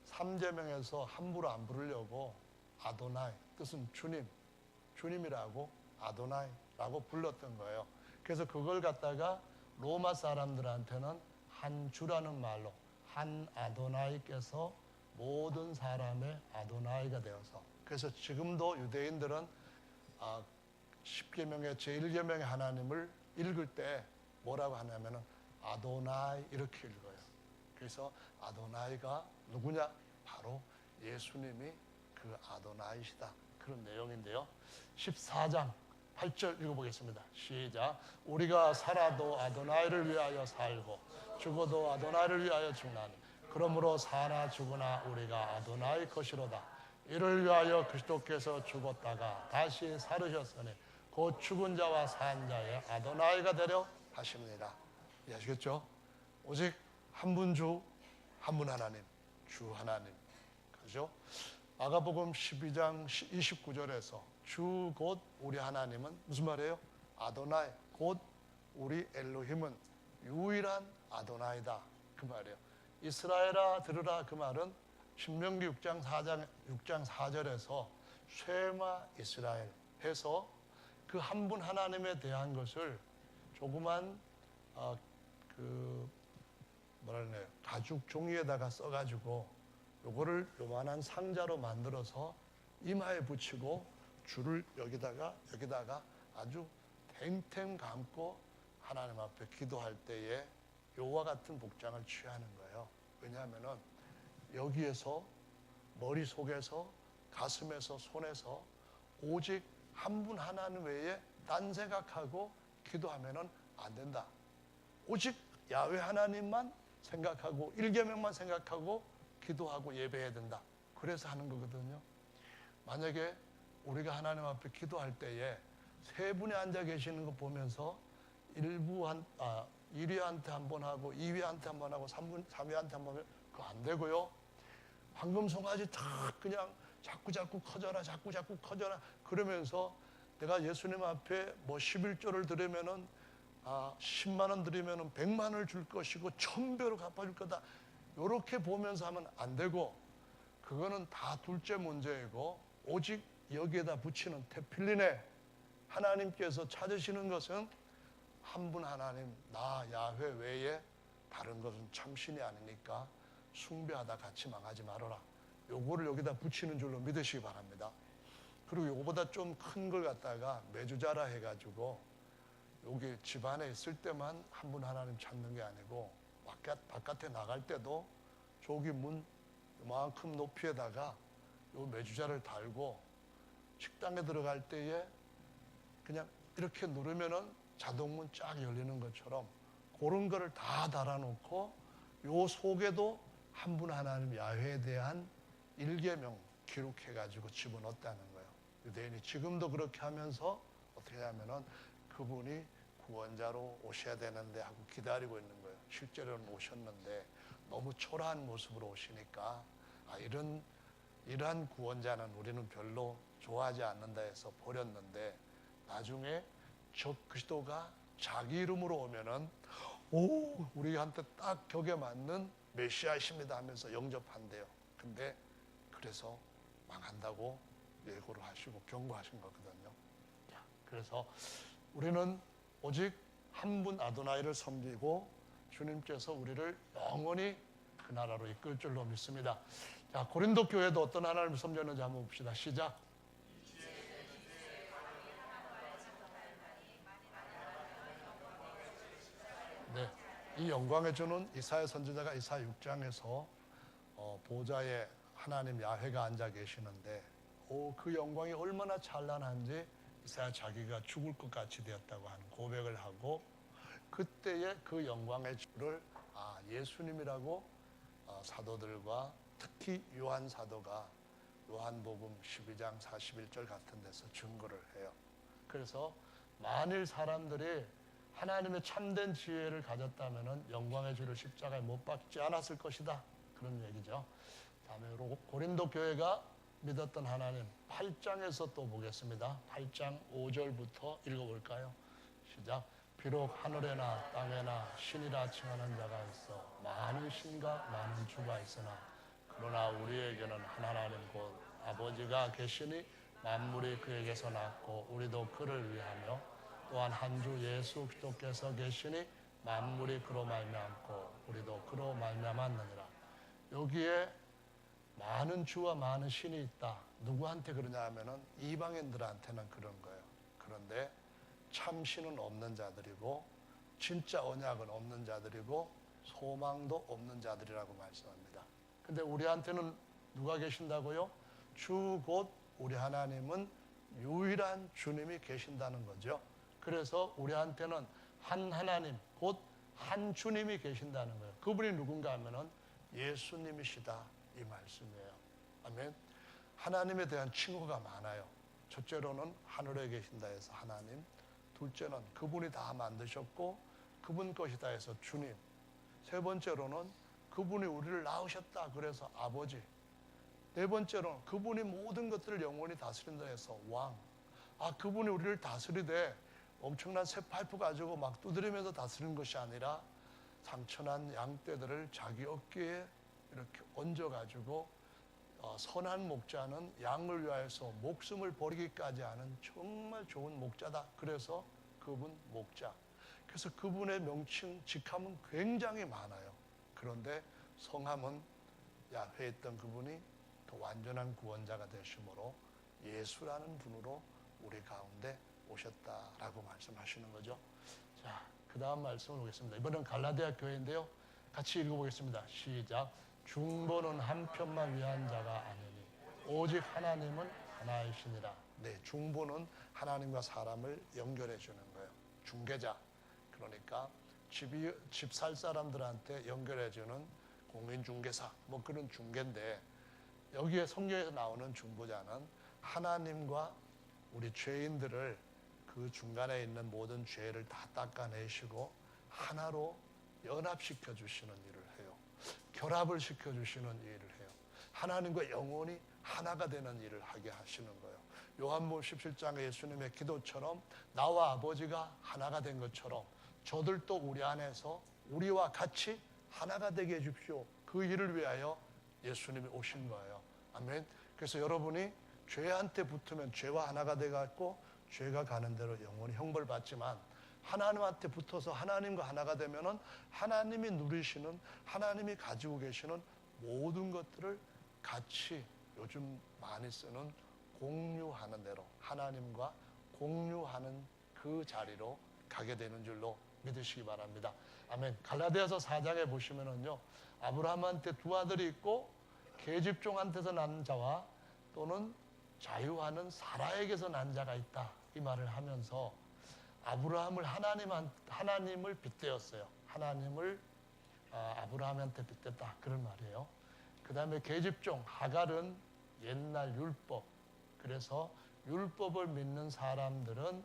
3제명에서 함부로 안 부르려고 아도나이, 뜻은 주님, 주님이라고 아도나이라고 불렀던 거예요. 그래서 그걸 갖다가 로마 사람들한테는 한 주라는 말로 한 아도나이께서 모든 사람의 아도나이가 되어서, 그래서 지금도 유대인들은 10계명의 제1계명의 하나님을 읽을 때 뭐라고 하냐면은 아도나이 이렇게 읽어요. 그래서 아도나이가 누구냐? 바로 예수님이 그 아도나이시다, 그런 내용인데요. 14장 8절 읽어보겠습니다. 시작. 우리가 살아도 아도나이를 위하여 살고 죽어도 아도나이를 위하여 죽나니 그러므로 사나 죽으나 우리가 아도나이 것이로다. 이를 위하여 그리스도께서 죽었다가 다시 살으셨으니 곧 죽은 자와 산 자의 아도나이가 되려 하십니다. 이해하시겠죠? 오직 한 분 주, 한 분 하나님, 주 하나님. 그죠? 마가복음 12장 29절에서 주 곧 우리 하나님은 무슨 말이에요? 아도나이, 곧 우리 엘로힘은 유일한 아도나이다, 그 말이에요. 이스라엘아 들으라, 그 말은 신명기 6장 4절에서 쉐마 이스라엘 해서 그 한 분 하나님에 대한 것을 조그만 가죽 종이에다가 써가지고 요거를 요만한 상자로 만들어서 이마에 붙이고 줄을 여기다가 아주 탱탱 감고 하나님 앞에 기도할 때에 요와 같은 복장을 취하는 거예요. 왜냐하면은 여기에서 머릿속에서 가슴에서 손에서 오직 한 분 하나님 외에 딴 생각하고 기도하면은 안 된다. 오직 야훼 하나님만 생각하고 일계명만 생각하고 기도하고 예배해야 된다. 그래서 하는 거거든요. 만약에 우리가 하나님 앞에 기도할 때에 세 분이 앉아 계시는 거 보면서 1위한테 한 번 하고 2위한테 한 번 하고 3위한테 한 번 하면 그거 안 되고요. 황금송아지 탁 그냥 자꾸 커져라 자꾸 커져라 그러면서 내가 예수님 앞에 뭐 11조를 드리면은 10만 원 드리면은 100만 원을 줄 것이고 1000배로 갚아줄 거다. 이렇게 보면서 하면 안 되고 그거는 다 둘째 문제이고 오직 여기에다 붙이는 테필린에 하나님께서 찾으시는 것은 한 분 하나님 나 야훼 외에 다른 것은 참신이 아니니까 숭배하다 같이 망하지 말아라. 요거를 여기다 붙이는 줄로 믿으시기 바랍니다. 그리고 요거보다 좀 큰 걸 갖다가 메주자라 해가지고 여기 집안에 있을 때만 한 분 하나님 찾는 게 아니고 바깥에 나갈 때도 저기 문 이만큼 높이에다가 요 메주자를 달고 식당에 들어갈 때에 그냥 이렇게 누르면은 자동문 쫙 열리는 것처럼 그런 거를 다 달아놓고 요 속에도 한 분 하나님 야훼에 대한 일계명 기록해가지고 집어넣었다는 거예요. 유대인이 지금도 그렇게 하면서 어떻게 하면은 그분이 구원자로 오셔야 되는데 하고 기다리고 있는 거예요. 실제로는 오셨는데 너무 초라한 모습으로 오시니까 이러한 구원자는 우리는 별로 좋아하지 않는다 해서 버렸는데 나중에 저 그리스도가 자기 이름으로 오면은 우리한테 딱 격에 맞는 메시아이십니다 하면서 영접한대요. 근데 그래서 망한다고 예고를 하시고 경고하신 거거든요. 그래서 우리는 오직 한 분 아도나이를 섬기고 주님께서 우리를 영원히 그 나라로 이끌 줄로 믿습니다. 자, 고린도 교회도 어떤 하나님을 섬겼는지 한번 봅시다. 시작. 네, 이 영광을 주는 이사야 선지자가 이사야 6장에서 보좌에 하나님 야훼가 앉아 계시는데 그 영광이 얼마나 찬란한지 이사야 자기가 죽을 것 같이 되었다고 하는 고백을 하고 그때의 그 영광의 주를 예수님이라고 사도들과 특히 요한 사도가 요한복음 12장 41절 같은 데서 증거를 해요. 그래서 만일 사람들이 하나님의 참된 지혜를 가졌다면 영광의 주를 십자가에 못 박지 않았을 것이다. 그런 얘기죠. 다음에 고린도 교회가 믿었던 하나님 8장에서 또 보겠습니다. 8장 5절부터 읽어볼까요? 시작. 비록 하늘에나 땅에나 신이라 칭하는 자가 있어 많은 신과 많은 주가 있으나 그러나 우리에게는 한 하나님 곧 아버지가 계시니 만물이 그에게서 났고 우리도 그를 위하며 또한 한 주 예수 그리스도께서 계시니 만물이 그로 말미암고 우리도 그로 말미암았느니라. 여기에 많은 주와 많은 신이 있다. 누구한테 그러냐 하면은 이방인들한테는 그런 거예요. 그런데 참신은 없는 자들이고 진짜 언약은 없는 자들이고 소망도 없는 자들이라고 말씀합니다. 근데 우리한테는 누가 계신다고요? 주 곧 우리 하나님은 유일한 주님이 계신다는 거죠. 그래서 우리한테는 한 하나님 곧 한 주님이 계신다는 거예요. 그분이 누군가 하면은 예수님이시다 이 말씀이에요. 아멘. 하나님에 대한 칭호가 많아요. 첫째로는 하늘에 계신다 해서 하나님, 둘째는 그분이 다 만드셨고 그분 것이다 해서 주님, 세 번째로는 그분이 우리를 낳으셨다 그래서 아버지, 네 번째로는 그분이 모든 것들을 영원히 다스린다 해서 왕. 그분이 우리를 다스리되 엄청난 새 파이프 가지고 막 두드리면서 다스리는 것이 아니라 상처난 양떼들을 자기 어깨에 이렇게 얹어가지고 선한 목자는 양을 위하여서 목숨을 버리기까지 하는 정말 좋은 목자다. 그래서 그분 목자. 그래서 그분의 명칭, 직함은 굉장히 많아요. 그런데 성함은 야훼 있던 그분이 더 완전한 구원자가 되심으로 예수라는 분으로 우리 가운데 오셨다라고 말씀하시는 거죠. 자, 그 다음 말씀을 보겠습니다. 이번엔 갈라디아 교회인데요. 같이 읽어보겠습니다. 시작. 중보는 한편만 위한 자가 아니니 오직 하나님은 하나이시니라. 네, 중보는 하나님과 사람을 연결해 주는 거예요. 중개자. 그러니까 집 살 사람들한테 연결해 주는 공인중개사, 뭐 그런 중개인데, 여기에 성경에서 나오는 중보자는 하나님과 우리 죄인들을 그 중간에 있는 모든 죄를 다 닦아내시고 하나로 연합시켜 주시는 일을 해요. 결합을 시켜 주시는 일을 해요. 하나님과 영혼이 하나가 되는 일을 하게 하시는 거예요. 요한복음 17장의 예수님의 기도처럼 나와 아버지가 하나가 된 것처럼 저들도 우리 안에서 우리와 같이 하나가 되게 해주십시오. 그 일을 위하여 예수님이 오신 거예요. 아멘. 그래서 여러분이 죄한테 붙으면 죄와 하나가 돼갖고 죄가 가는 대로 영원히 형벌받지만, 하나님한테 붙어서 하나님과 하나가 되면은 하나님이 누리시는, 하나님이 가지고 계시는 모든 것들을 같이, 요즘 많이 쓰는 공유하는 대로 하나님과 공유하는 그 자리로 가게 되는 줄로 믿으시기 바랍니다. 아멘. 갈라디아서 4장에 보시면은요, 아브라함한테 두 아들이 있고 계집종한테서 난 자와 또는 자유하는 사라에게서 난 자가 있다, 이 말을 하면서 아브라함을 하나님을 빗대었어요. 하나님을 아브라함한테 빗댔다, 그런 말이에요. 그 다음에 계집종 하갈은 옛날 율법, 그래서 율법을 믿는 사람들은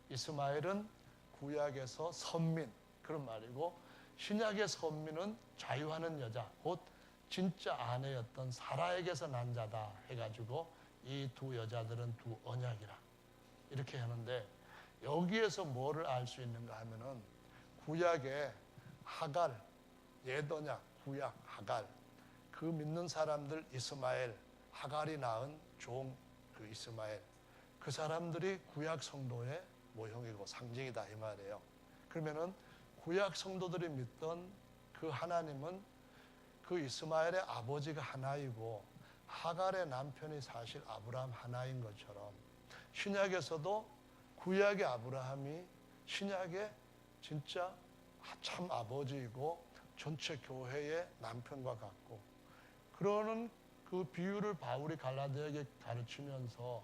이스마엘은 구약에서 선민, 그런 말이고, 신약의 선민은 자유하는 여자, 곧 진짜 아내였던 사라에게서 난 자다 해가지고 이 두 여자들은 두 언약이라 이렇게 하는데, 여기에서 뭐를 알 수 있는가 하면은 구약의 하갈, 옛 언약, 구약 하갈, 그 믿는 사람들 이스마엘, 하갈이 낳은 종 그 이스마엘, 그 사람들이 구약 성도의 모형이고 상징이다, 이 말이에요. 그러면은 구약 성도들이 믿던 그 하나님은 그 이스마엘의 아버지가 하나이고 하갈의 남편이 사실 아브라함 하나인 것처럼, 신약에서도 구약의 아브라함이 신약의 진짜 참 아버지이고 전체 교회의 남편과 같고, 그러는 그 비유를 바울이 갈라디아에게 가르치면서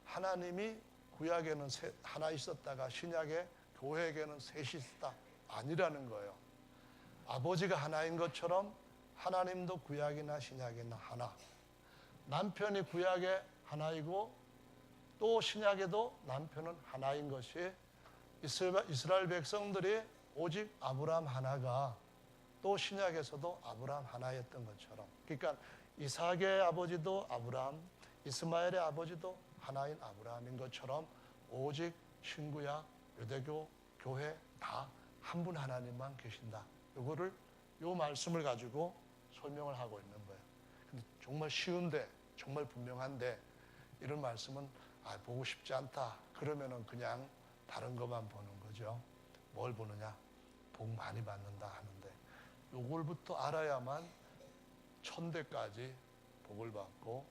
하나님이 구약에는 하나 있었다가 신약의 교회에게는 셋이 있었다, 아니라는 거예요. 아버지가 하나인 것처럼 하나님도 구약이나 신약이나 하나, 남편이 구약에 하나이고 또 신약에도 남편은 하나인 것이, 이스라엘 백성들이 오직 아브라함 하나가 또 신약에서도 아브라함 하나였던 것처럼, 그러니까 이삭의 아버지도 아브라함, 이스마엘의 아버지도 하나인 아브라함인 것처럼 오직 신구약, 유대교, 교회 다 한 분 하나님만 계신다. 요 말씀을 가지고 설명을 하고 있는 거예요. 근데 정말 쉬운데, 정말 분명한데, 이런 말씀은 보고 싶지 않다 그러면은 그냥 다른 것만 보는 거죠. 뭘 보느냐? 복 많이 받는다 하는데, 요걸부터 알아야만 천대까지 복을 받고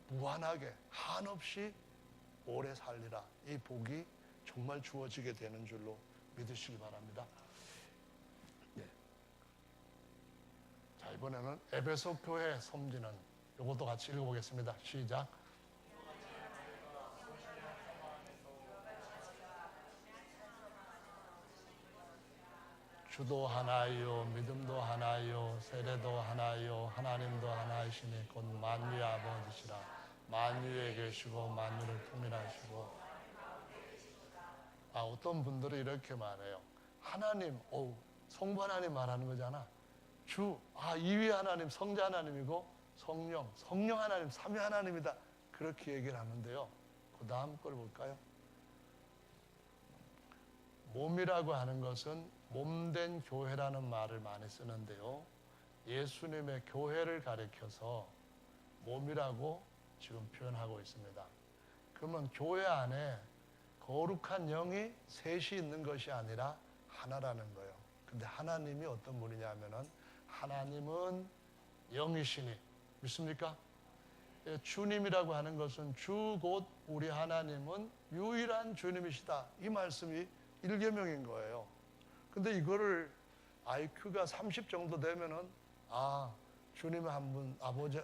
무한하게 한없이 오래 살리라, 이 복이 정말 주어지게 되는 줄로 믿으시기 바랍니다. 네. 자, 이번에는 에베소 교회 섬기는 요것도 같이 읽어보겠습니다. 시작. 주도 하나요, 믿음도 하나요, 세례도 하나요, 하나님도 하나이시니 곧 만유의 아버지시라. 만유에 계시고 만유를 통일하시고. 어떤 분들은 이렇게 말해요. 하나님, 성부 하나님 말하는 거잖아. 주, 이위 하나님, 성자 하나님이고 성령 하나님, 삼위 하나님이다, 그렇게 얘기를 하는데요. 그 다음 걸 볼까요? 몸이라고 하는 것은 몸된 교회라는 말을 많이 쓰는데요, 예수님의 교회를 가리켜서 몸이라고 지금 표현하고 있습니다. 그러면 교회 안에 거룩한 영이 셋이 있는 것이 아니라 하나라는 거예요. 근데 하나님이 어떤 분이냐 하면은, 하나님은 영이시니, 믿습니까? 주님이라고 하는 것은 주 곧 우리 하나님은 유일한 주님이시다, 이 말씀이 1계명인 거예요. 근데 이거를 IQ가 30 정도 되면은 주님 한 분, 아버지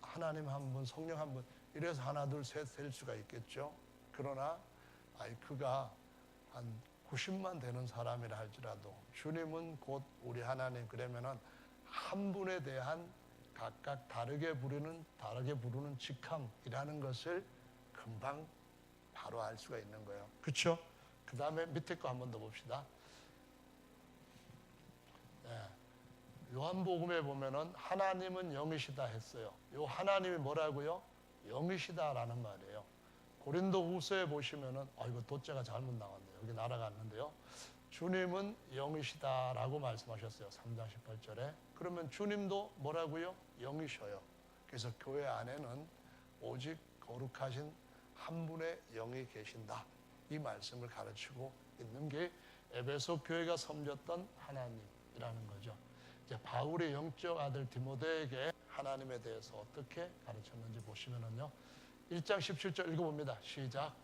하나님 한 분, 성령 한 분 이래서 하나 둘 셋 셀 수가 있겠죠. 그러나 IQ가 한 90만 되는 사람이라 할지라도 주님은 곧 우리 하나님, 그러면은 한 분에 대한 각각 다르게 부르는 직함이라는 것을 금방 바로 알 수가 있는 거예요. 그렇죠? 그 다음에 밑에 거 한 번 더 봅시다. 네. 요한복음에 보면은 하나님은 영이시다 했어요. 요 하나님이 뭐라고요? 영이시다라는 말이에요. 고린도후서에 보시면은 이거 도자가 잘못 나왔네요. 여기 날아갔는데요. 주님은 영이시다라고 말씀하셨어요. 3장 18절에. 그러면 주님도 뭐라고요? 영이셔요. 그래서 교회 안에는 오직 거룩하신 한 분의 영이 계신다. 이 말씀을 가르치고 있는 게 에베소 교회가 섬겼던 하나님이라는 거죠. 이제 바울의 영적 아들 디모데에게 하나님에 대해서 어떻게 가르쳤는지 보시면은요. 1장 17절 읽어봅니다. 시작.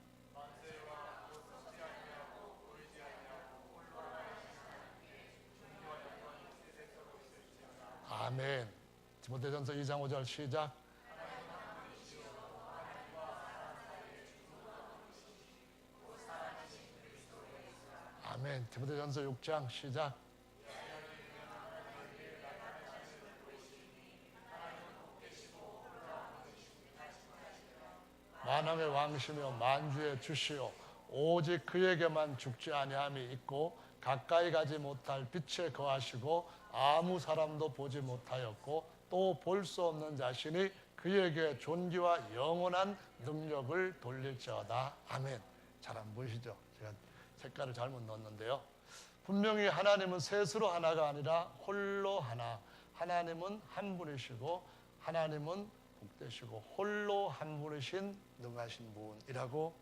아멘. 디모데전서 2장 5절 시작. 아멘. 디모데전서 6장 시작. 만왕의 왕이시며 만주의 주시오 오직 그에게만 죽지 아니함이 있고 가까이 가지 못할 빛에 거하시고 아무 사람도 보지 못하였고 또 볼 수 없는 자신이 그에게 존귀와 영원한 능력을 돌릴지어다. 아멘. 잘 안 보이시죠? 제가 색깔을 잘못 넣었는데요. 분명히 하나님은 셋으로 하나가 아니라 홀로 하나. 하나님은 한 분이시고 하나님은 복되시고 홀로 한 분이신 능하신 분이라고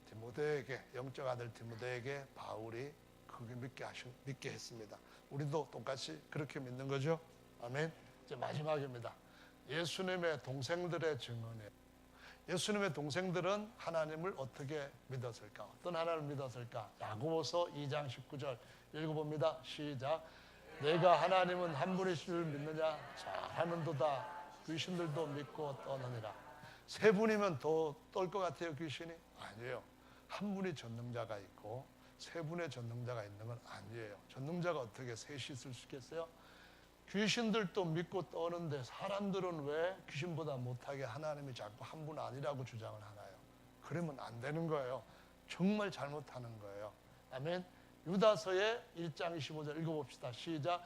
디모데에게, 영적 아들 디모데에게 바울이 그게 믿게 했습니다. 우리도 똑같이 그렇게 믿는 거죠. 아멘. 이제 마지막입니다. 예수님의 동생들의 증언이에요. 예수님의 동생들은 하나님을 어떻게 믿었을까? 어떤 하나님을 믿었을까? 야고보서 2장 19절 읽어봅니다. 시작. 내가 하나님은 한 분이신 줄 믿느냐? 잘하는도다. 귀신들도 믿고 떠느니라. 세 분이면 더 떨 것 같아요, 귀신이? 아니에요. 한 분이 전능자가 있고 세 분의 전능자가 있는 건 아니에요. 전능자가 어떻게 셋이 있을 수 있겠어요? 귀신들도 믿고 떠는데 사람들은 왜 귀신보다 못하게 하나님이 자꾸 한 분 아니라고 주장을 하나요? 그러면 안 되는 거예요. 정말 잘못하는 거예요. 아멘. 유다서의 1장 25절 읽어봅시다. 시작.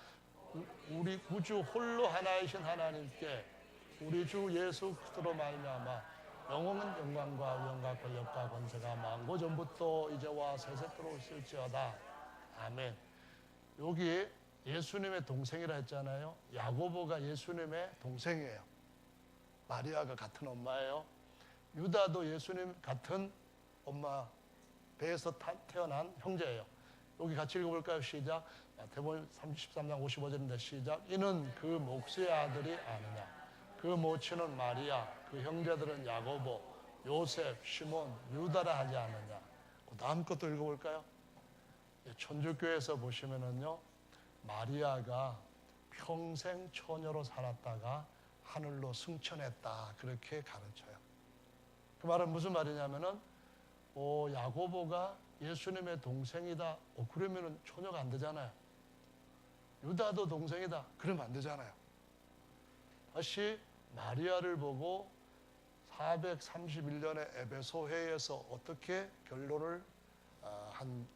우리 구주 홀로 하나이신 하나님께 우리 주 예수 그리스도로 말미암아 영원한 영광과 위엄과 권력과 권세가 만고 전부터 이제와 세세토록 있을지어다. 아멘. 여기 예수님의 동생이라 했잖아요. 야고보가 예수님의 동생이에요. 마리아가 같은 엄마예요. 유다도 예수님 같은 엄마 배에서 태어난 형제예요. 여기 같이 읽어볼까요? 시작. 마태복음 33장 55절인데 시작. 이는 그 목수의 아들이 아니냐. 그 모친은 마리아, 그 형제들은 야고보, 요셉, 시몬, 유다라 하지 않느냐. 그 다음 것도 읽어볼까요? 천주교에서 보시면은요, 마리아가 평생 처녀로 살았다가 하늘로 승천했다. 그렇게 가르쳐요. 그 말은 무슨 말이냐면은, 야고보가 예수님의 동생이다. 그러면은 처녀가 안 되잖아요. 유다도 동생이다. 그러면 안 되잖아요. 다시 마리아를 보고 431년에 에베소 회의에서 어떻게 결론을 한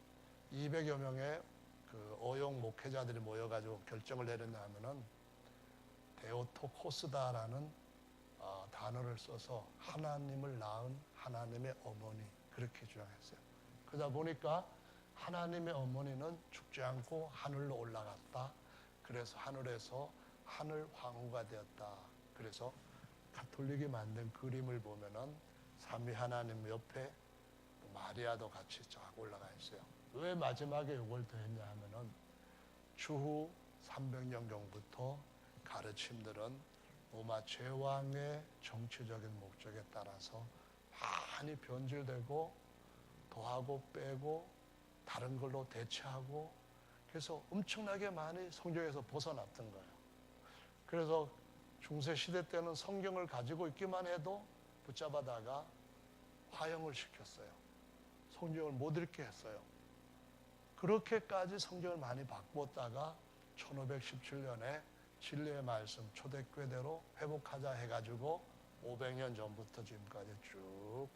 200여 명의 그 어용 목회자들이 모여가지고 결정을 내렸냐 하면은 데오토코스다라는 단어를 써서 하나님을 낳은 하나님의 어머니 그렇게 주장했어요. 그러다 보니까 하나님의 어머니는 죽지 않고 하늘로 올라갔다. 그래서 하늘에서 하늘 황후가 되었다. 그래서 가톨릭이 만든 그림을 보면은 삼위 하나님 옆에 마리아도 같이 쫙 올라가 있어요. 왜 마지막에 이걸 더했냐 하면은 주후 300년경부터 가르침들은 로마 제왕의 정치적인 목적에 따라서 많이 변질되고 더하고 빼고 다른 걸로 대체하고 그래서 엄청나게 많이 성경에서 벗어났던 거예요. 그래서 중세 시대 때는 성경을 가지고 있기만 해도 붙잡아다가 화형을 시켰어요. 성경을 못 읽게 했어요. 그렇게까지 성경을 많이 바꾸었다가 1517년에 진리의 말씀 초대교회대로 회복하자 해가지고 500년 전부터 지금까지 쭉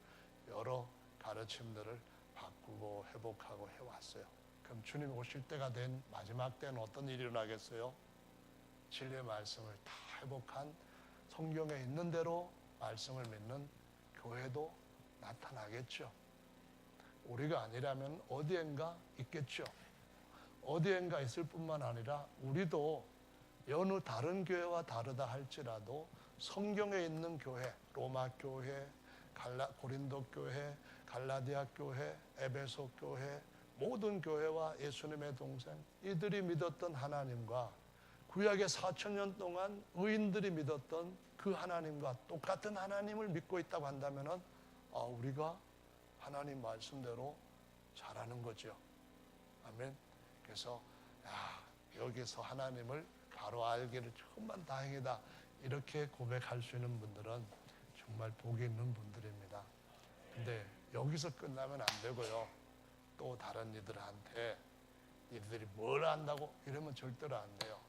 여러 가르침들을 바꾸고 회복하고 해왔어요. 그럼 주님 오실 때가 된 마지막 때는 어떤 일이 일어나겠어요? 진리의 말씀을 다 회복한 성경에 있는 대로 말씀을 믿는 교회도 나타나겠죠. 우리가 아니라면 어디엔가 있겠죠. 어디엔가 있을 뿐만 아니라 우리도 여느 다른 교회와 다르다 할지라도 성경에 있는 교회, 로마 교회, 고린도 교회, 갈라디아 교회, 에베소 교회, 모든 교회와 예수님의 동생, 이들이 믿었던 하나님과 구약의 4,000년 동안 의인들이 믿었던 그 하나님과 똑같은 하나님을 믿고 있다고 한다면 우리가 하나님 말씀대로 잘하는 거죠. 아멘. 그래서 여기서 하나님을 바로 알기를 정말 다행이다 이렇게 고백할 수 있는 분들은 정말 복이 있는 분들입니다. 근데 여기서 끝나면 안 되고요. 또 다른 이들한테 이들이 뭘 안다고 이러면 절대로 안 돼요.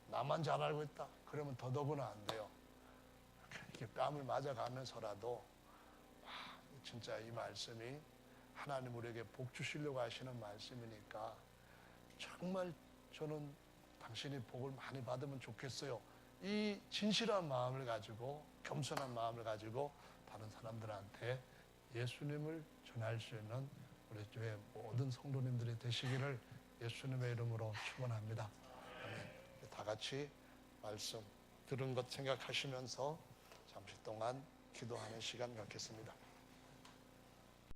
나만 잘 알고 있다 그러면 더더구나 안 돼요. 이렇게 뺨을 맞아가면서라도 진짜 이 말씀이 하나님 우리에게 복 주시려고 하시는 말씀이니까 정말 저는 당신이 복을 많이 받으면 좋겠어요. 이 진실한 마음을 가지고 겸손한 마음을 가지고 다른 사람들한테 예수님을 전할 수 있는 우리 교회 모든 성도님들이 되시기를 예수님의 이름으로 축원합니다. 아멘. 다 같이 말씀 들은 것 생각하시면서 잠시 동안 기도하는 시간 갖겠습니다.